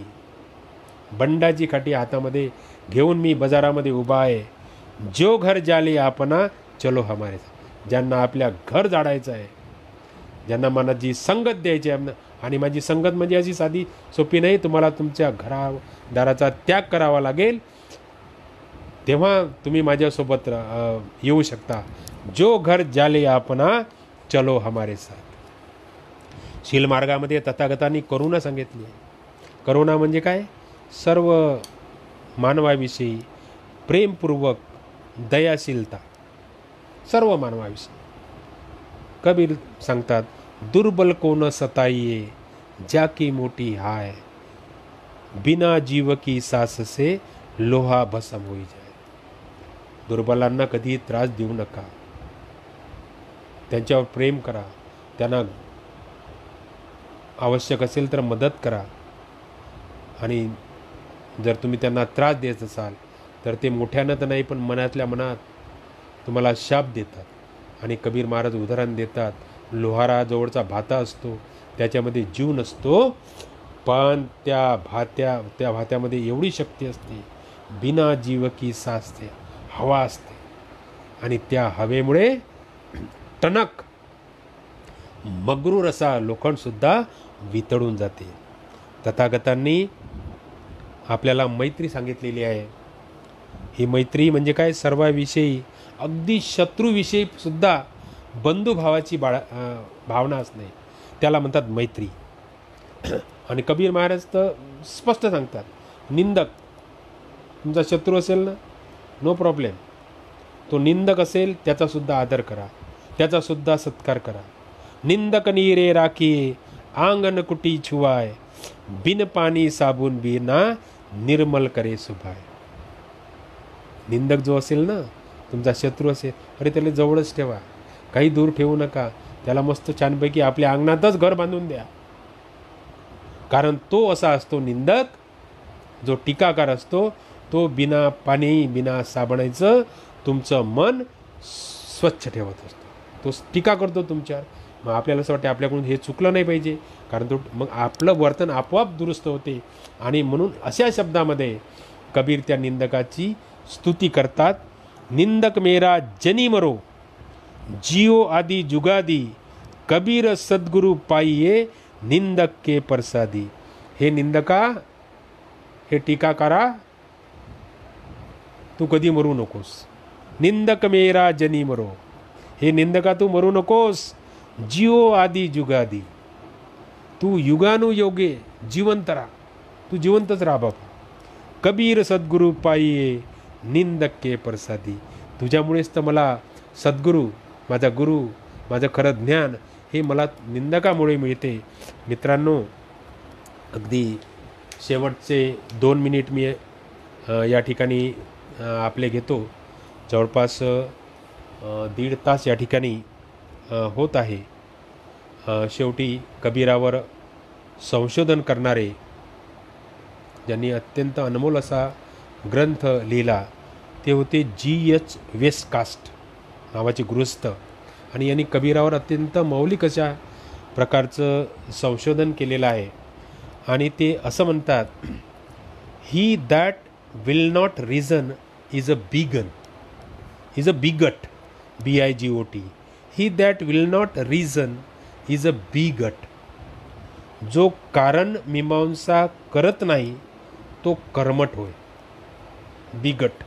बंडाची काठी हातामध्ये घेऊन मी बाजारामध्ये उभा आहे. जो घर जाले आपणा, चलो हमारे साथ. ज्यांना आपल्या घर जाडायचं आहे, ज्यांना मनाची संगत द्यायची आहे. आणि माझी संगत म्हणजे अशी साधी सोपी नाही. तुम्हाला तुमच्या घरादाराचा त्याग करावा लागेल, तेव्हा तुम्ही माझ्यासोबत येऊ शकता. जो घर जाले आपणा, चलो हमारे साथ. शीलमार्गामध्ये तथागतांनी करुणा सांगितली आहे. करुणा म्हणजे काय? सर्व मानवाविषयी प्रेमपूर्वक दयाशीलता, सर्व मानवाविषयी. कबीर सांगतात, दुर्बल को न सताइए, जाकी मोटी हाय, बिना जीव की सास से लोहा भस्म होई जाए. दुर्बलांना कधी त्रास देऊ नका, त्यांच्यावर प्रेम करा, त्यांना आवश्यक असेल तर मदत करा. आणि जर तुम्ही त्यांना त्रास देत असाल तर ते मोठ्यानं तर नाही पण मनातल्या मनात तुम्हाला शाप देतात. आणि कबीर महाराज उदाहरण देतात, लोहाराजवळचा भाता असतो, त्याच्यामध्ये जीव नसतो, पण त्या भात्यामध्ये एवढी शक्ती असते, बिना जीव की सासते, हवा असते. आणि त्या हवेमुळे टणक मगरूर असा लोखंडसुद्धा वितळून जाते. तथागतांनी आपल्याला मैत्री सांगितलेली आहे. ही मैत्री म्हणजे काय? सर्वाविषयी, अगदी शत्रूविषयी सुद्धा बंधुभावाची भावना असणे, त्याला म्हणतात मैत्री. आणि कबीर महाराज तर स्पष्ट सांगतात, निंदक तुमचा शत्रू असेल ना, नो प्रॉब्लेम, तो निंदक असेल त्याचासुद्धा आदर करा, त्याचासुद्धा सत्कार करा. निंदक नीरे राखी, आंगन कुटी छुवाय, बिन पाणी साबून बिना निर्मल करे सुभाय. निंदक जो असेल ना, तुमचा शत्रू असेल, अरे त्याला जवळच ठेवा, काही दूर ठेवू नका. त्याला मस्त छानपैकी आपल्या अंगणातच घर बांधून द्या. कारण तो असा असतो निंदक, जो टीकाकार असतो, तो बिना पाणी बिना साबणाचं तुमचं मन स्वच्छ ठेवत असतो. तो टीका करतो तुमच्यावर. मग आपल्याला असं वाटतं आपल्याकडून हे चुकलं नाही पाहिजे, कारण तो मग आपलं वर्तन आपोआप दुरुस्त होते. आणि म्हणून अशा शब्दामध्ये कबीर त्या निंदकाची स्तुती करतात. निंदक मेरा जनी मरो, जियो आदि जुगादी, कबीर सद्गुरु पाइये, निंदक के प्रसादी. हे निंदका, हे टीकाकारा, तू कधी मरू नकोस. निंदक मेरा जनी मरो, हे निंदका तू मरू नकोस. जियो आदि जुगादी, तू युगानुयोगे जिवंत राहा, तू जिवंतच राहा बाबा. कबीर सद्गुरु पाइये, निंदक के प्रसादी. तुझ्यामुळेच तर मला सद्गुरू, माझा गुरु, माझं खरं ज्ञान हे मला निंदकामुळे मिळते. मित्रांनो, अगदी शेवटचे 2 मिनिट मी या ठिकाणी आपले घेतो. जवळपास 1.5 तास या ठिकाणी होत आहे. शेवटी कबीरावर संशोधन करणारे, ज्यांनी अत्यंत अनमोल असा ग्रंथ लिहिला, ते होते G.H. वेस्टकास्ट नावाचे गृहस्थ. आणि यांनी कबीरावर अत्यंत मौलिक अशा प्रकारचं संशोधन केलेलं आहे. आणि ते असं म्हणतात, he that will not reason is a bigot, is a bigot, BIGOT. He that will not reason is a bigot. जो कारण मीमांसा करत नाही तो कर्मठ होय. बिगट,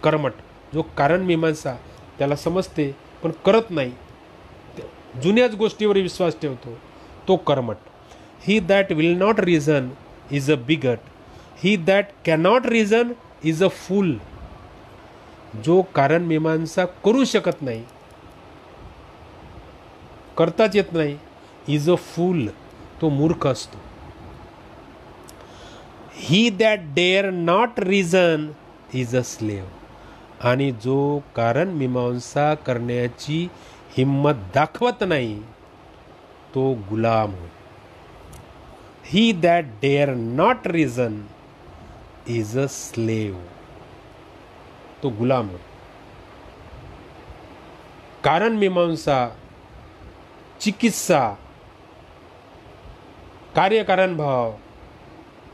कर्मठ. जो कारण मीमांसा त्याला समजते पण करत नाही, जुन्याच गोष्टीवर विश्वास ठेवतो, तो कर्मठ. He that will not reason is a bigot. He that cannot reason is a fool. जो कारण मीमांसा करू शकत नाही, करताच येत नाही, इज अ फूल, तो मूर्ख असतो. He that dare not reason is a slave. आणि जो कारण मीमांसा करण्याची हिम्मत दाखवत नाही तो गुलाम होय. He that dare not reason is a slave. तो गुलाम होय. कारण मीमांसा, चिकित्सा, कार्यकारण भाव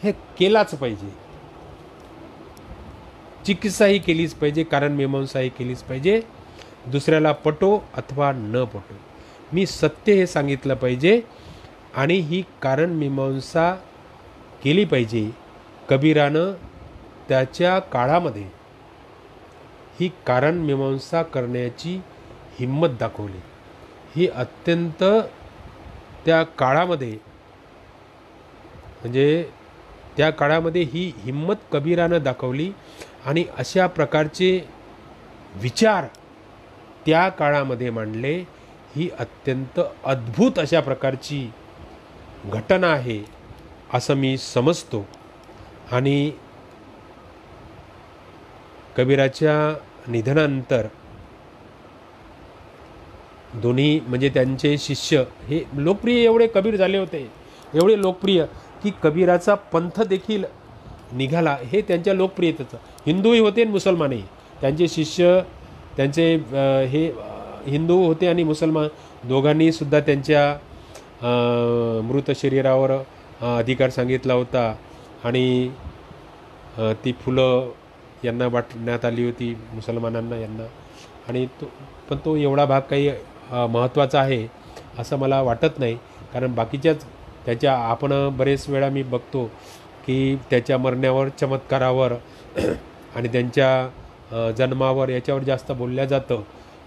हे केलाच पाहिजे. चिकित्सा ही केलीच पाहिजे, कारण मीमांसा ही केलीच पाहिजे. दुसऱ्याला पटो अथवा न पटो, मी सत्य हे सांगितलं पाहिजे आणि ही कारण मीमांसा केली पाहिजे. कबीरानं त्याच्या काळामध्ये ही कारण मीमांसा करण्याची हिम्मत दाखवली. ही अत्यंत त्या काळामध्ये, म्हणजे त्या काळामध्ये ही हिम्मत कबीरानं दाखवली आणि अशा प्रकारचे विचार त्या काळामध्ये मांडले. ही अत्यंत अद्भुत अशा प्रकारची घटना आहे असं मी समजतो. आणि कबीराच्या निधनानंतर दोन्ही म्हणजे त्यांचे शिष्य हे लोकप्रिय एवढे कबीर झाले होते, एवढे लोकप्रिय की कबीराचा पंथ देखील निघाला. हे त्यांच्या लोकप्रियतेचं. हिंदूही होते आणि मुसलमानही. त्यांचे शिष्य त्यांचे हे हिंदू होते आणि मुसलमान दोघांनी सुद्धा त्यांच्या मृत शरीरावर अधिकार सांगितला होता आणि ती फुलं यांना वाटण्यात आली होती, मुसलमानांना यांना. आणि तो एवढा भाग काही महत्त्वाचा आहे असं मला वाटत नाही. कारण बाकीच्याच त्याच्या आपण बरेच वेळा मी बघतो की त्याच्या मरण्यावर, चमत्कारावर आणि त्यांच्या जन्मावर याच्यावर जास्त बोलल्या जातं,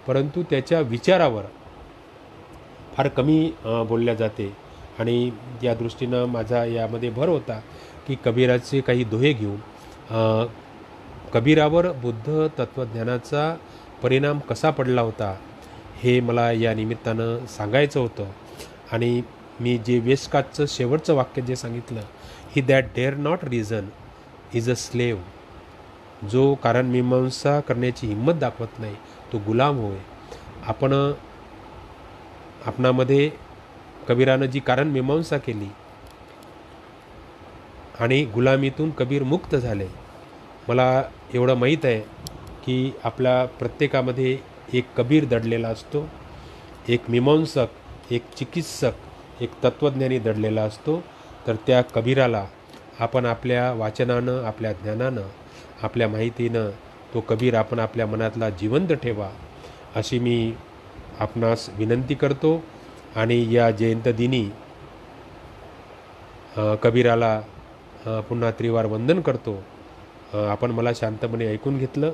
परंतु त्याच्या विचारावर फार कमी बोलल्या जाते. आणि या दृष्टीनं माझा यामध्ये भर होता की कबीराचे काही दोहे घेऊन कबीरावर बुद्ध तत्त्वज्ञानाचा परिणाम कसा पडला होता हे मला या निमित्तानं सांगायचं होतं. आणि मी जे वेस्टकास्टचं शेवटचं वाक्य जे सांगितलं, he that dare not reason is a slave. जो कारण मीमांसा करण्याची हिंमत दाखवत नाही तो गुलाम होय. आपणामध्ये कबीरानं जी कारण मीमांसा केली आणि गुलामीतून कबीर मुक्त झाले. मला एवढं माहीत आहे की आपल्या प्रत्येकामध्ये एक कबीर दडलेला असतो, एक मीमांसक, एक चिकित्सक, एक तत्त्वज्ञानी दडलेला असतो. तर त्या कबीराला आपण आपल्या वाचनानं, आपल्या ज्ञानानं, आपल्या माहितीनं तो कबीर आपण आपल्या मनातला जिवंत ठेवा अशी मी आपणास विनंती करतो. आणि या जयंतदिनी कबीराला पुन्हा त्रिवार वंदन करतो. आपण मला शांतपणे ऐकून घेतलं,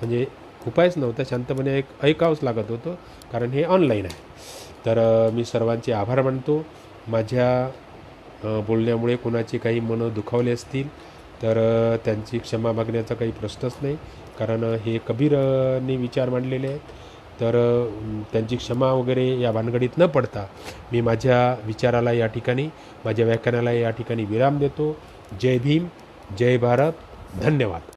म्हणजे उपायच नव्हता, शांतपणे ऐकावंच लागत होतं कारण हे ऑनलाईन आहे. तर मी सर्वांचे आभार मानतो. माझ्या बोलण्यामुळे कोणाचे काही मनं दुखावले असतील तर त्यांची क्षमा मागण्याचा काही प्रश्नच नाही, कारण हे कबीरने विचार मांडलेले आहेत. तर त्यांची क्षमा वगैरे या भानगडीत न पडता मी माझ्या विचाराला या ठिकाणी, माझ्या व्याख्यानाला या ठिकाणी विराम देतो. जय भीम, जय भारत, धन्यवाद.